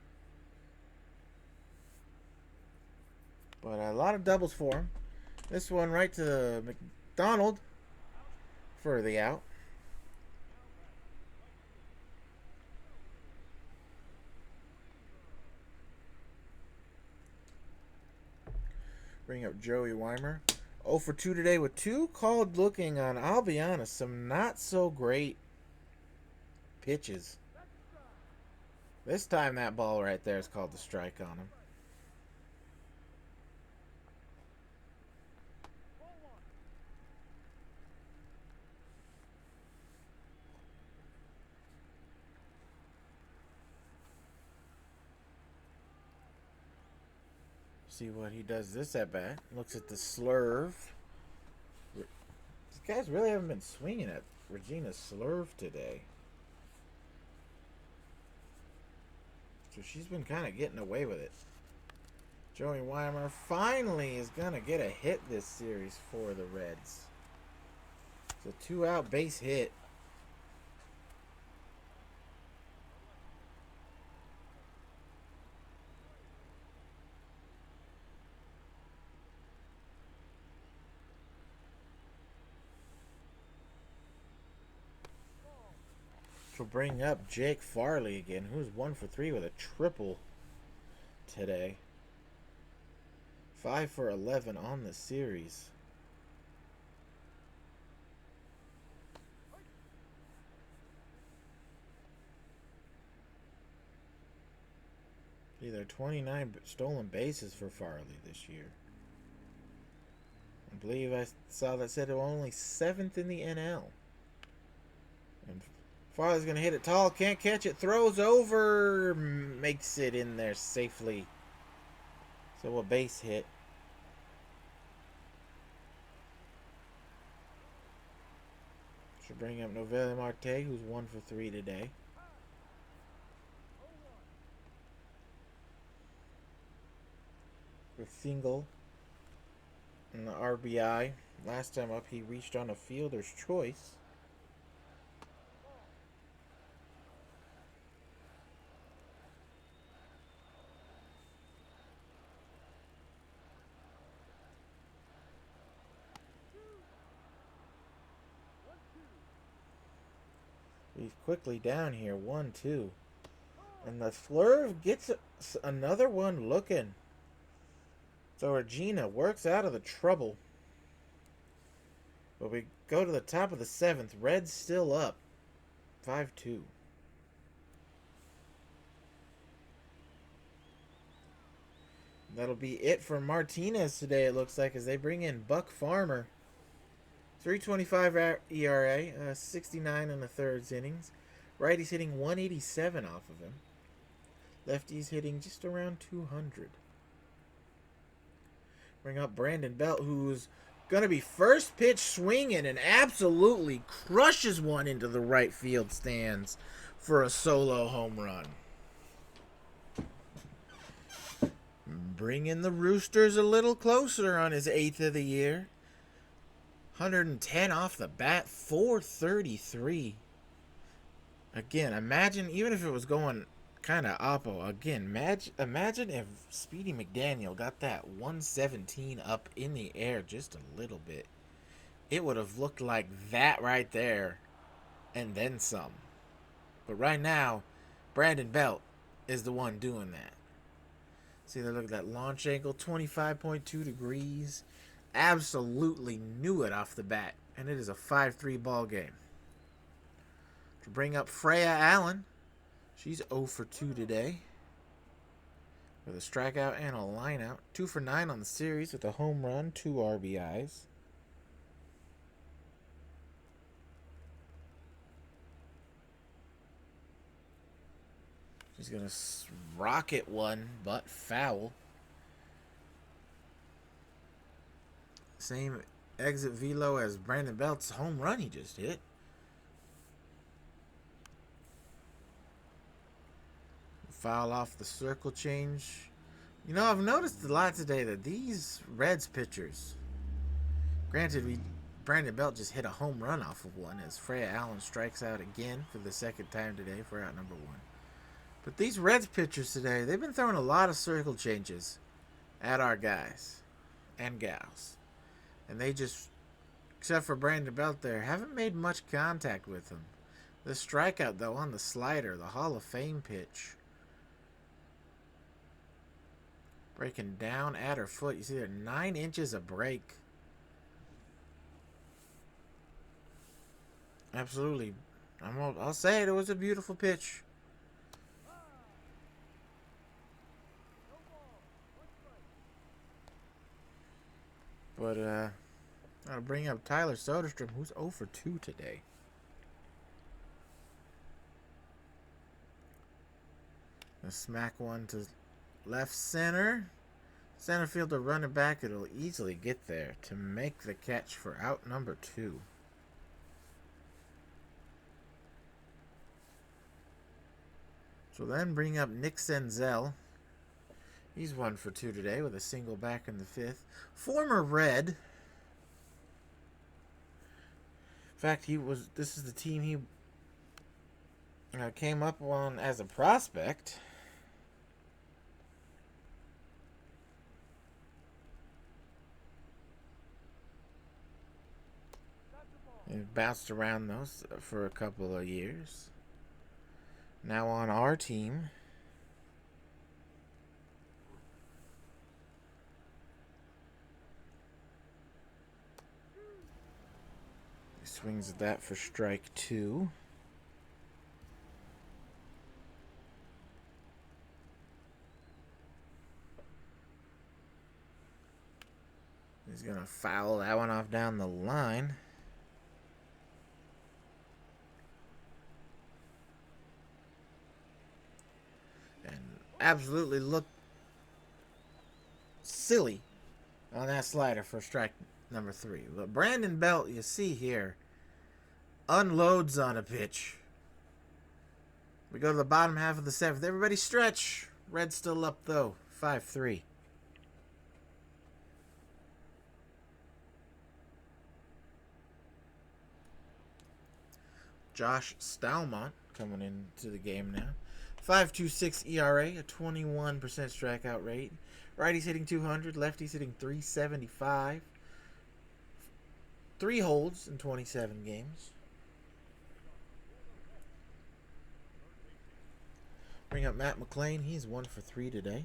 Speaker 1: But a lot of doubles for him. This one right to McDonald for the out. Bring up Joey Weimer. 0 for 2 today with 2 called looking on, I'll be honest, some not so great pitches. This time that ball right there is called the strike on him. See what he does this at bat. Looks at the slurve. These guys really haven't been swinging at Regina's slurve today. So she's been kind of getting away with it. Joey Weimer finally is going to get a hit this series for the Reds. It's a 2-out base hit. She'll bring up Jake Farley again, who's 1 for 3 with a triple today. 5 for 11 on the series. See, there are 29 stolen bases for Farley this year. I believe I saw that said it was only 7th in the NL. And Farley's going to hit it tall, can't catch it, throws over, makes it in there safely. So a base hit. Should bring up Noelvi Marte, who's 1 for 3 today. With single and the RBI. Last time up, he reached on a fielder's choice. He's quickly down here, 1-2. And the slurve gets another one looking. So Regina works out of the trouble. But we go to the top of the 7th. Reds still up. 5-2. That'll be it for Martinez today, it looks like, as they bring in Buck Farmer. 3.25 ERA, 69 in the third innings. Righty's hitting 187 off of him. Lefty's hitting just around 200. Bring up Brandon Belt, who's going to be first pitch swinging and absolutely crushes one into the right field stands for a solo home run. Bringing the Roosters a little closer on his 8th of the year. 110 off the bat, 433. Again, imagine, even if it was going kind of oppo, again, imagine if Speedy McDaniel got that 117 up in the air just a little bit. It would have looked like that right there, and then some. But right now, Brandon Belt is the one doing that. See, look at that launch angle, 25.2 degrees. Absolutely knew it off the bat, and it is a 5-3 ball game. To bring up Freya Allen, she's 0 for 2 today with a strikeout and a lineout. 2 for 9 on the series with a home run, 2 RBIs. She's gonna rocket one, but foul. Same exit velo as Brandon Belt's home run he just hit. Foul off the circle change. You know, I've noticed a lot today that these Reds pitchers, granted, Brandon Belt just hit a home run off of one as Freya Allen strikes out again for the second time today for out number 1. But these Reds pitchers today, they've been throwing a lot of circle changes at our guys and gals. And they just, except for Brandon Belt there, haven't made much contact with him. The strikeout, though, on the slider, the Hall of Fame pitch. Breaking down at her foot. You see there, 9 inches of break. Absolutely. I'll say it. It was a beautiful pitch. But I'll bring up Tyler Soderstrom, who's 0 for 2 today. A smack one to left center. Center fielder running back. It'll easily get there to make the catch for out number 2. So then bring up Nick Senzel. He's 1 for 2 today with a single back in the 5th. Former Red. In fact, this is the team he came up on as a prospect. He bounced around those for a couple of years. Now on our team. He swings at that for strike 2. He's going to foul that one off down the line. And absolutely looked silly on that slider for strike number 3. But Brandon Belt, you see here, unloads on a pitch. We go to the bottom half of the 7th. Everybody stretch. Red's still up, though. 5-3. Josh Stalmont coming into the game now. 5.26 ERA, a 21% strikeout rate. Righty's hitting 200, lefty's hitting 375. 3 holds in 27 games. Bring up Matt McLean. He's 1 for 3 today.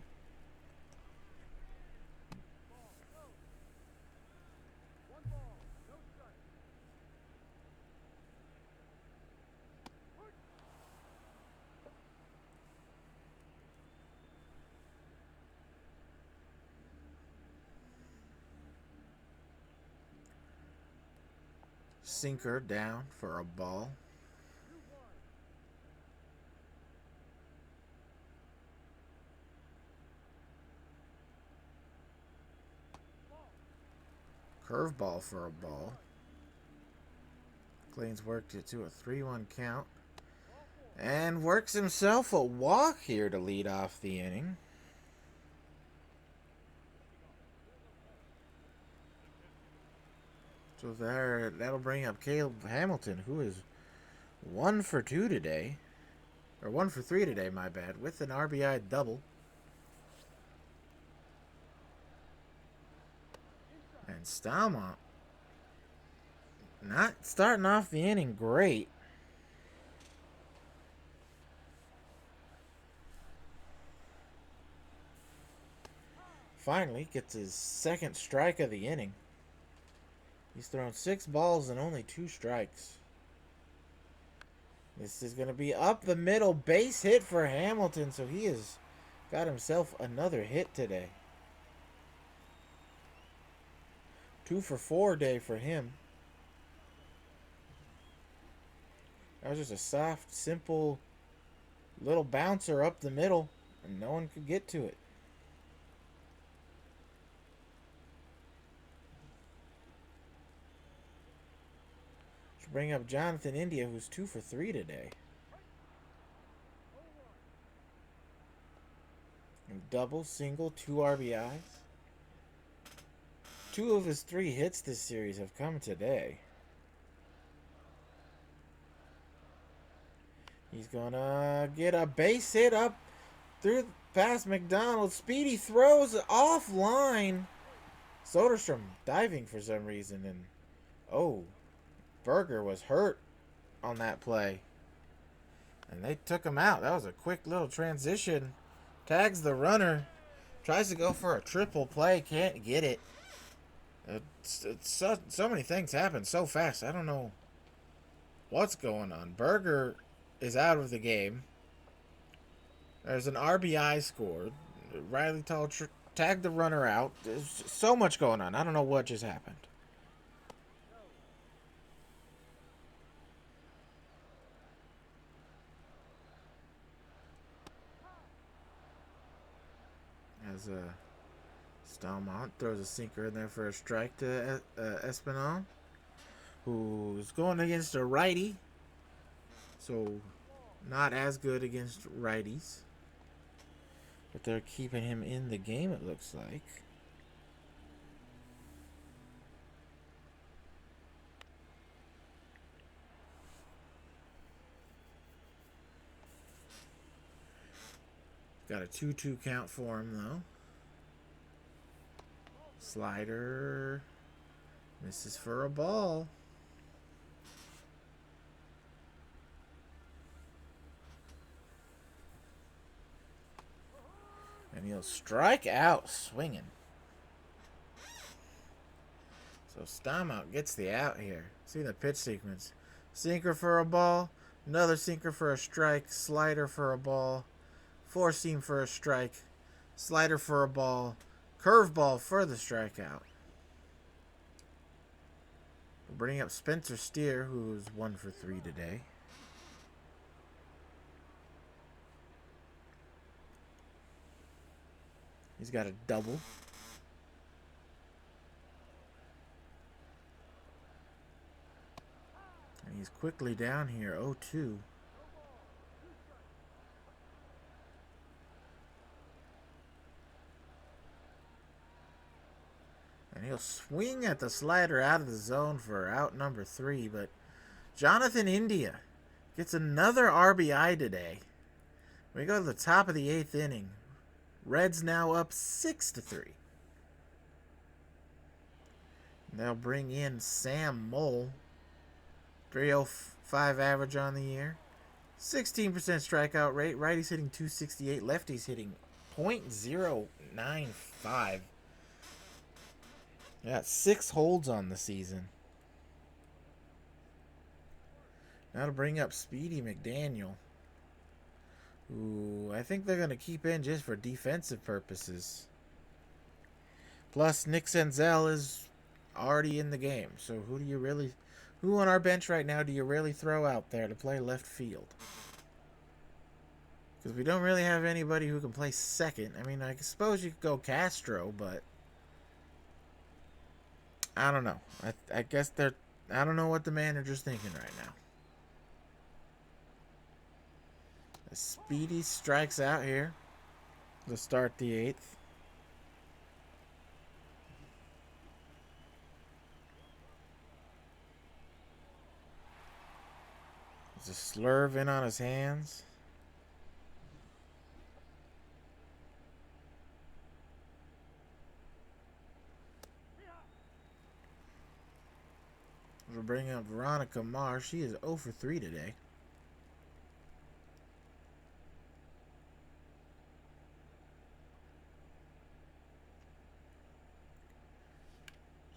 Speaker 1: Sinker down for a ball. Curveball for a ball. McLean's worked it to a 3-1 count. And works himself a walk here to lead off the inning. So that'll bring up Caleb Hamilton, who is 1 for 2 today. Or 1 for 3 today, my bad, with an RBI double. And Stalmont not starting off the inning great. Finally gets his 2nd strike of the inning. He's thrown 6 balls and only 2 strikes. This is going to be up the middle, base hit for Hamilton, so he has got himself another hit today. 2 for 4 day for him. That was just a soft, simple little bouncer up the middle, and no one could get to it. Let's bring up Jonathan India, who's 2 for 3 today. And double, single, 2 RBIs. 2 of his 3 hits this series have come today. He's gonna get a base hit up through past McDonald. Speedy throws offline. Soderstrom diving for some reason, and oh, Berger was hurt on that play. And they took him out. That was a quick little transition. Tags the runner. Tries to go for a triple play, can't get it. It's so many things happen so fast. I don't know what's going on. Berger is out of the game. There's an RBI scored. Riley Tull tagged the runner out. There's so much going on. I don't know what just happened. As Stalmont throws a sinker in there for a strike to Espinal, who's going against a righty. So, not as good against righties. But they're keeping him in the game, it looks like. Got a 2-2 count for him, though. Slider misses for a ball. And he'll strike out swinging. So Stamount gets the out here. See the pitch sequence. Sinker for a ball. Another sinker for a strike. Slider for a ball. Four seam for a strike. Slider for a ball. Curveball for the strikeout. We'll bring up Spencer Steer, who's 1 for 3 today. He's got a double. And he's quickly down here, 0-2. And he'll swing at the slider out of the zone for out number 3. But Jonathan India gets another RBI today. We go to the top of the 8th inning. Reds now up 6-3. They'll bring in Sam Mole. 305 average on the year. 16% strikeout rate. Righty's hitting 268. Lefty's hitting .095. Got 6 holds on the season. Now to bring up Speedy McDaniel, who I think they're going to keep in just for defensive purposes. Plus, Nick Senzel is already in the game. So who on our bench right now do you really throw out there to play left field? Because we don't really have anybody who can play second. I mean, I suppose you could go Castro, but I don't know. I guess I don't know what the manager's thinking right now. Speedy strikes out here to start the 8th. There's a slurve in on his hands. We'll bring up Veronica Marr. She is 0 for 3 today.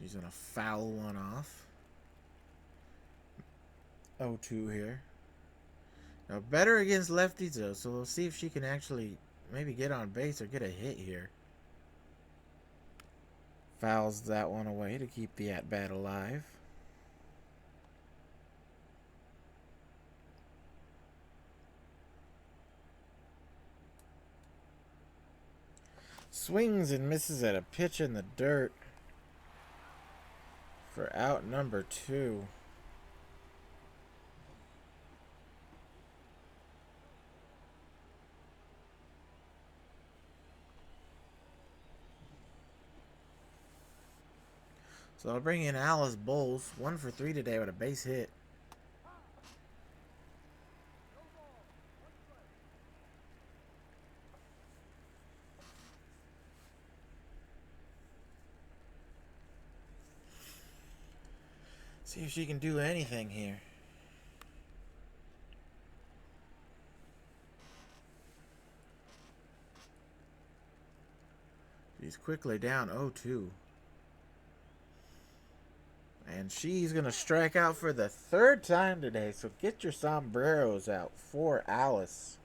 Speaker 1: She's going to foul one off. 0-2 here. Now, better against lefties, though, so we'll see if she can actually maybe get on base or get a hit here. Fouls that one away to keep the at-bat alive. Swings and misses at a pitch in the dirt for out number 2. So I'll bring in Alice Bowles, 1 for 3 today with a base hit. See if she can do anything here. She's quickly down 0-2. And she's going to strike out for the third time today. So get your sombreros out for Alice.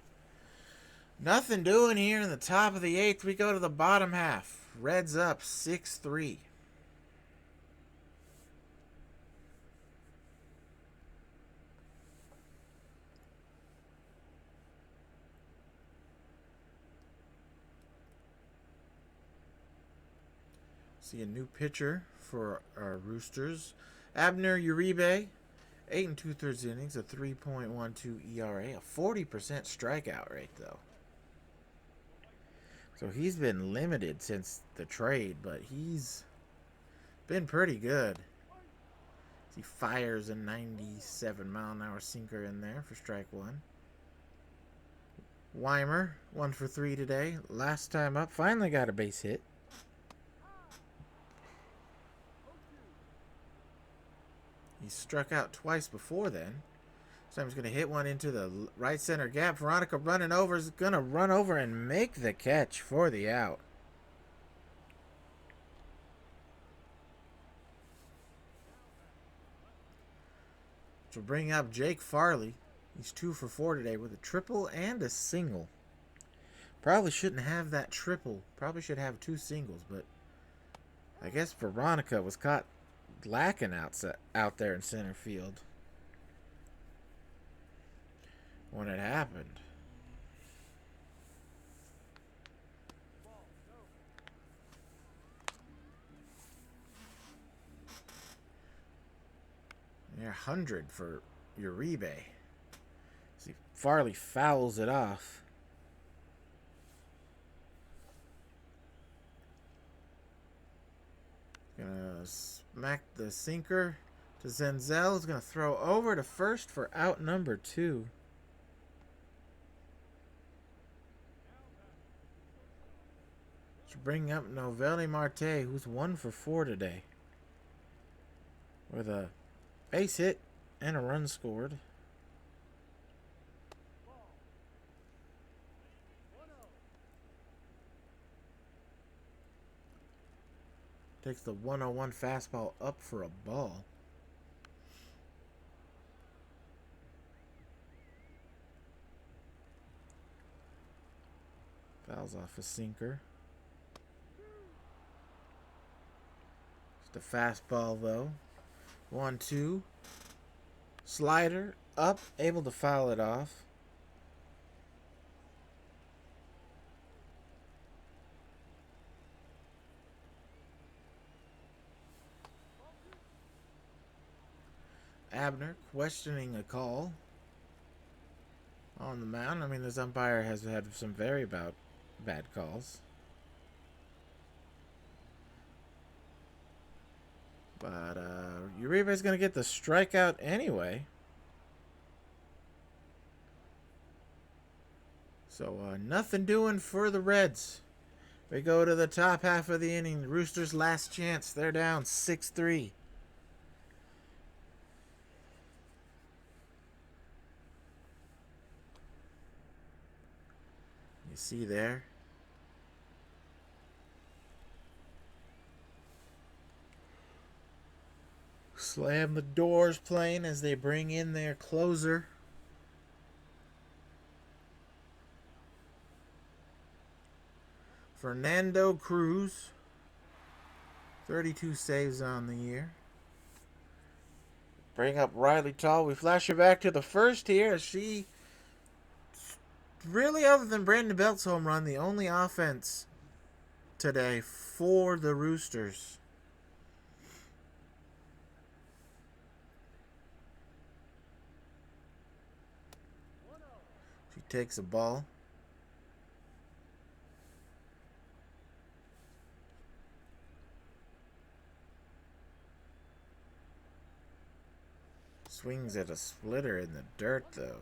Speaker 1: Nothing doing here in the top of the 8th. We go to the bottom half. Reds up 6-3. See a new pitcher for our Roosters. Abner Uribe, 8 2/3 innings, a 3.12 ERA, a 40% strikeout rate, though. So he's been limited since the trade, but he's been pretty good. He fires a 97-mile-an-hour sinker in there for strike one. Weimer, 1 for 3 today. Last time up, finally got a base hit. He struck out twice before then. So he's going to hit one into the right center gap. Veronica running over is going to run over and make the catch for the out. So bring up Jake Farley. He's 2 for 4 today with a triple and a single. Probably shouldn't have that triple. Probably should have 2 singles, but I guess Veronica was caught lacking out there in center field when it happened. Near 100 for Uribe. See, Farley fouls it off. Gonna smack the sinker to Zenzel. Is gonna throw over to first for out number 2. To bring up Novelli Marte, who's 1 for 4 today, with a base hit and a run scored. Takes the 101 fastball up for a ball. Fouls off a sinker. Just a fastball though. 1-2. Slider up, able to foul it off. Abner questioning a call on the mound. I mean, this umpire has had some very bad calls. But Uribe's going to get the strikeout anyway. So nothing doing for the Reds. We go to the top half of the inning. The Roosters' last chance. They're down 6-3. You see there? Slam the doors playing as they bring in their closer. Fernando Cruz. 32 saves on the year. Bring up Riley Tall. We flash her back to the first here as she, really other than Brandon Belt's home run, the only offense today for the Roosters. She takes a ball. Swings at a splitter in the dirt, though.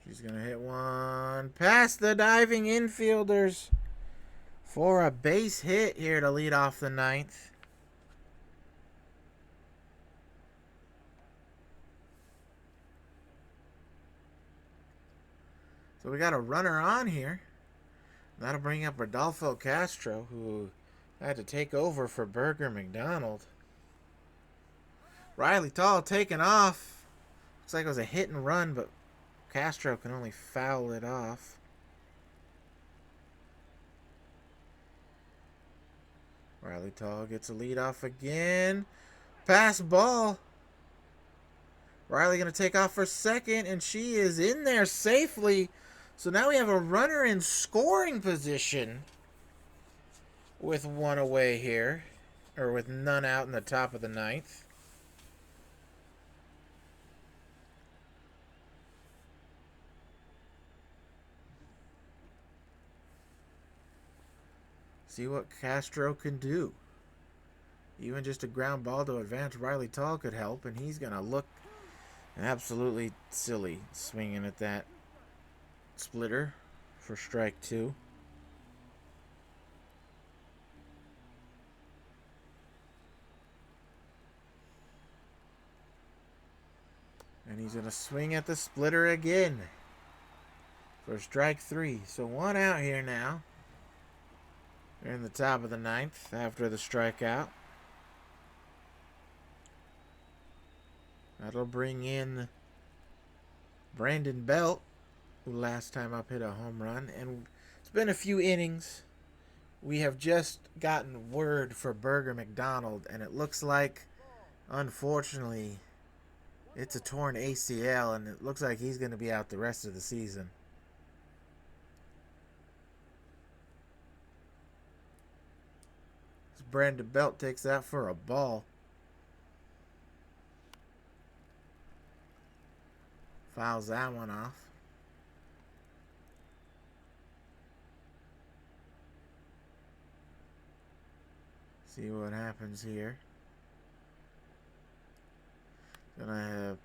Speaker 1: She's going to hit one past the diving infielders for a base hit here to lead off the 9th. So we got a runner on here. That'll bring up Rodolfo Castro, who had to take over for Burger McDonald. Riley Tall taking off. Looks like it was a hit and run, but Castro can only foul it off. Riley Tall gets a lead off again. Pass ball. Riley going to take off for second, and she is in there safely. So now we have a runner in scoring position with one away here, or with none out in the top of the ninth. See what Castro can do. Even just a ground ball to advance Riley Tall could help, and he's going to look absolutely silly swinging at that splitter for strike two. And he's going to swing at the splitter again for strike three. So one out here now. They're in the top of the ninth after the strikeout. That'll bring in Brandon Belt, who last time up hit a home run. And it's been a few innings. We have just gotten word for Burger McDonald, and it looks like, unfortunately, it's a torn ACL, and it looks like he's going to be out the rest of the season. Brandon Belt takes that for a ball. Fouls that one off. See what happens here. Gonna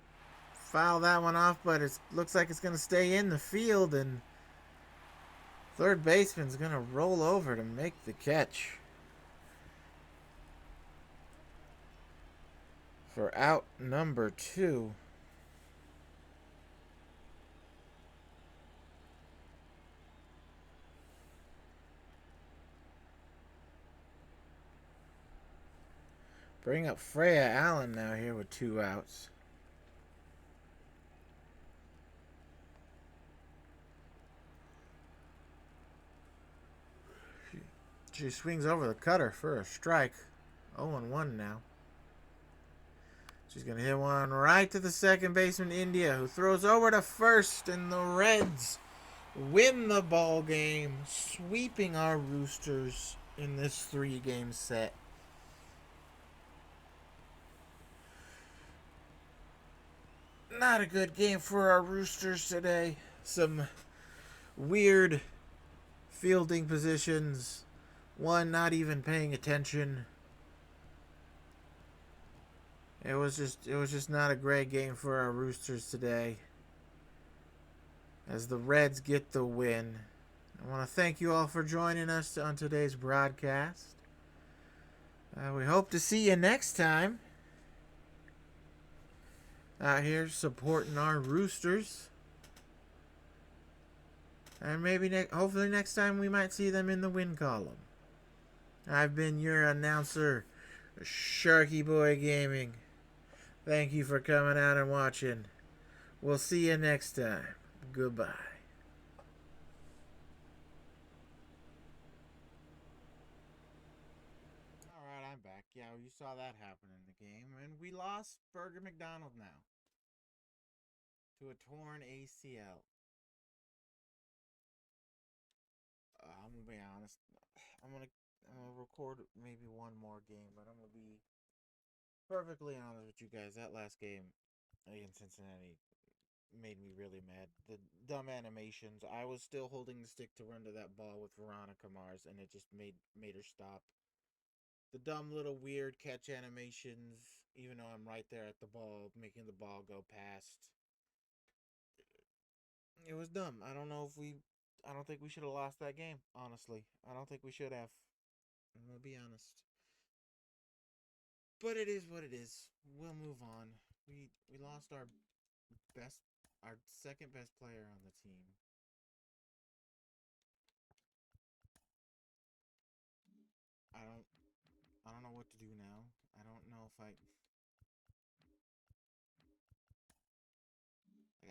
Speaker 1: foul that one off, but it looks like it's gonna stay in the field, and third baseman's gonna roll over to make the catch for out number 2. Bring up Freya Allen now here with 2 outs. She swings over the cutter for a strike. 0-1 now. She's going to hit one right to the second baseman, India, who throws over to first, and the Reds win the ball game, sweeping our Roosters in this 3-game set. Not a good game for our Roosters today. Some weird fielding positions. One not even paying attention. It was just not a great game for our Roosters today, as the Reds get the win. I want to thank you all for joining us on today's broadcast. We hope to see you next time out here supporting our Roosters. And maybe hopefully next time we might see them in the win column. I've been your announcer, Sharky Boy Gaming. Thank you for coming out and watching. We'll see you next time. Goodbye. Alright, I'm back. Yeah, you saw that happen in the game. And we lost Burger McDonald now to a torn ACL. I'm going to be honest. I'm gonna record maybe one more game, but I'm going to be perfectly honest with you guys. That last game against Cincinnati made me really mad. The dumb animations. I was still holding the stick to run to that ball with Veronica Mars, and it just made her stop. The dumb little weird catch animations, even though I'm right there at the ball, making the ball go past. It was dumb. I don't think we should have lost that game, honestly. I don't think we should have. I'm going to be honest. But it is what it is. We'll move on. We lost our second best player on the team. what to do now. I don't know if I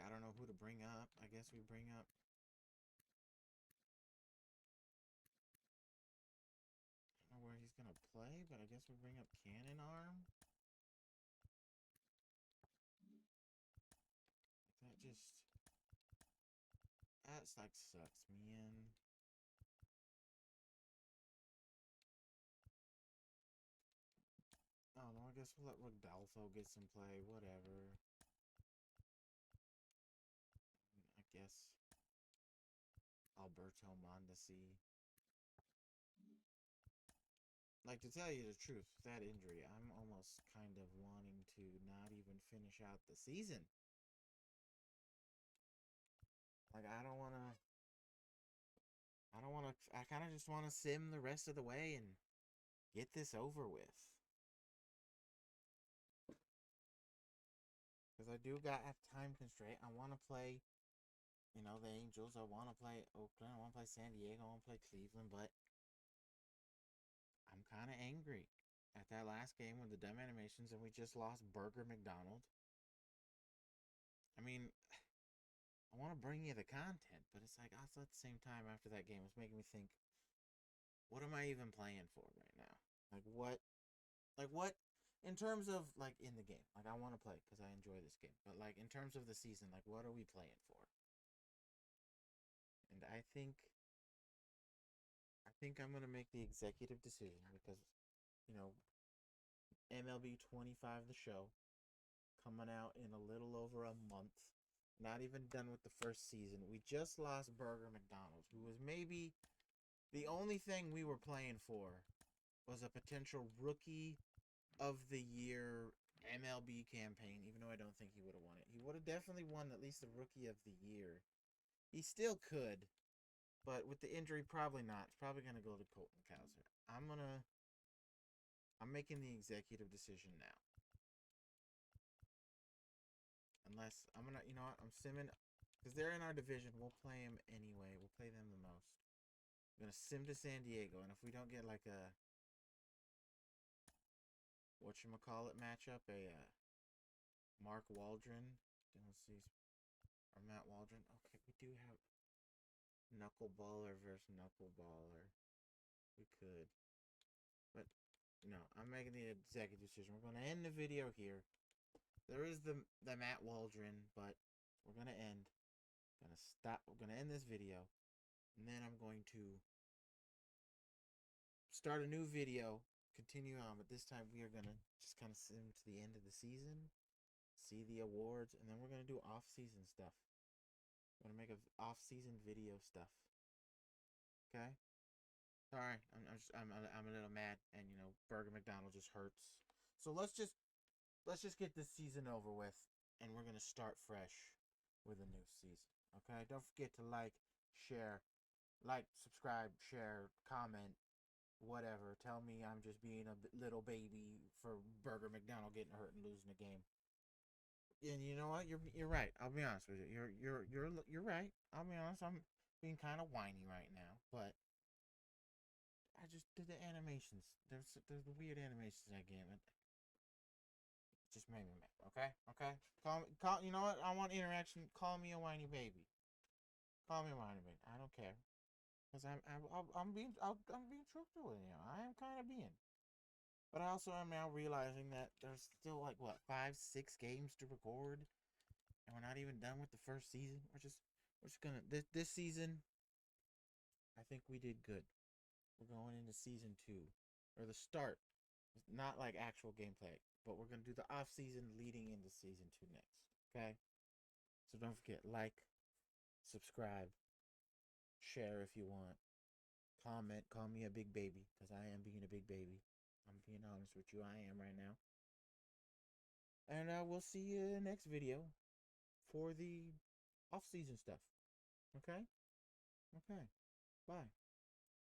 Speaker 1: don't know who to bring up. I guess we bring up. I don't know where he's gonna play, but I guess we bring up Cannon Arm. That just that's like sucks me in. Oh no, I guess we'll let Rodolfo get some play. Whatever. I guess Alberto Mondesi. Like, to tell you the truth, that injury, I'm almost kind of wanting to not even finish out the season. Like, I kind of just want to sim the rest of the way and get this over with. Because I do got a time constraint. I want to play, the Angels. I want to play Oakland. I want to play San Diego. I want to play Cleveland. But I'm kind of angry at that last game with the dumb animations, and we just lost Burger McDonald. I mean, I want to bring you the content, but it's like also at the same time after that game, it's making me think, what am I even playing for right now? Like what in terms of like in the game? Like I want to play because I enjoy this game, but like in terms of the season, like what are we playing for? And I think I'm gonna make the executive decision because, you know, MLB 25 the show coming out in a little over a month. Not even done with the first season. We just lost Burger McDonald, who was maybe the only thing we were playing for was a potential rookie of the year MLB campaign, even though I don't think he would have won it. He would have definitely won at least the rookie of the year. He still could, but with the injury, probably not. It's probably going to go to Colton Cowser. I'm making the executive decision now. Unless, you know what, I'm simming, because they're in our division. We'll play them anyway. We'll play them the most. I'm going to sim to San Diego, and if we don't get like a whatchamacallit matchup, a Mark Waldron, or Matt Waldron. Okay, we do have Knuckleballer versus Knuckleballer. We could. But, no, I'm making the executive decision. We're going to end the video here. There is the Matt Waldron, but we're going to end. We're going to end this video. And then I'm going to start a new video, continue on, but this time we are going to just kind of sim to the end of the season, see the awards, and then we're going to do off-season stuff. I'm going to make an off-season video stuff. Okay? Sorry, I'm a little mad, and Burger McDonald just hurts. So let's just get this season over with, and we're going to start fresh with a new season. Okay? Don't forget to subscribe, share, comment, whatever. Tell me I'm just being a little baby for Burger McDonald getting hurt and losing the game. And you know what? You're right. I'll be honest with you. You're right. I'll be honest. I'm being kind of whiny right now, but I just did the animations. There's the weird animations in that game. It just made me mad. Okay. Call. You know what? I want interaction. Call me a whiny baby. Call me a whiny baby. I don't care. Because I'm being truthful with you. I am kind of being. But I also am now realizing that there's still like what 5-6 games to record, and we're not even done with the first season. We're just gonna this season. I think we did good. We're going into season 2, or the start. Not like actual gameplay, but we're gonna do the off season leading into season 2 next. Okay. So don't forget, subscribe, share if you want. Comment, call me a big baby, because I am being a big baby. I'm being honest with you, I am right now. And we'll see you in the next video for the off-season stuff. Okay? Okay. Bye.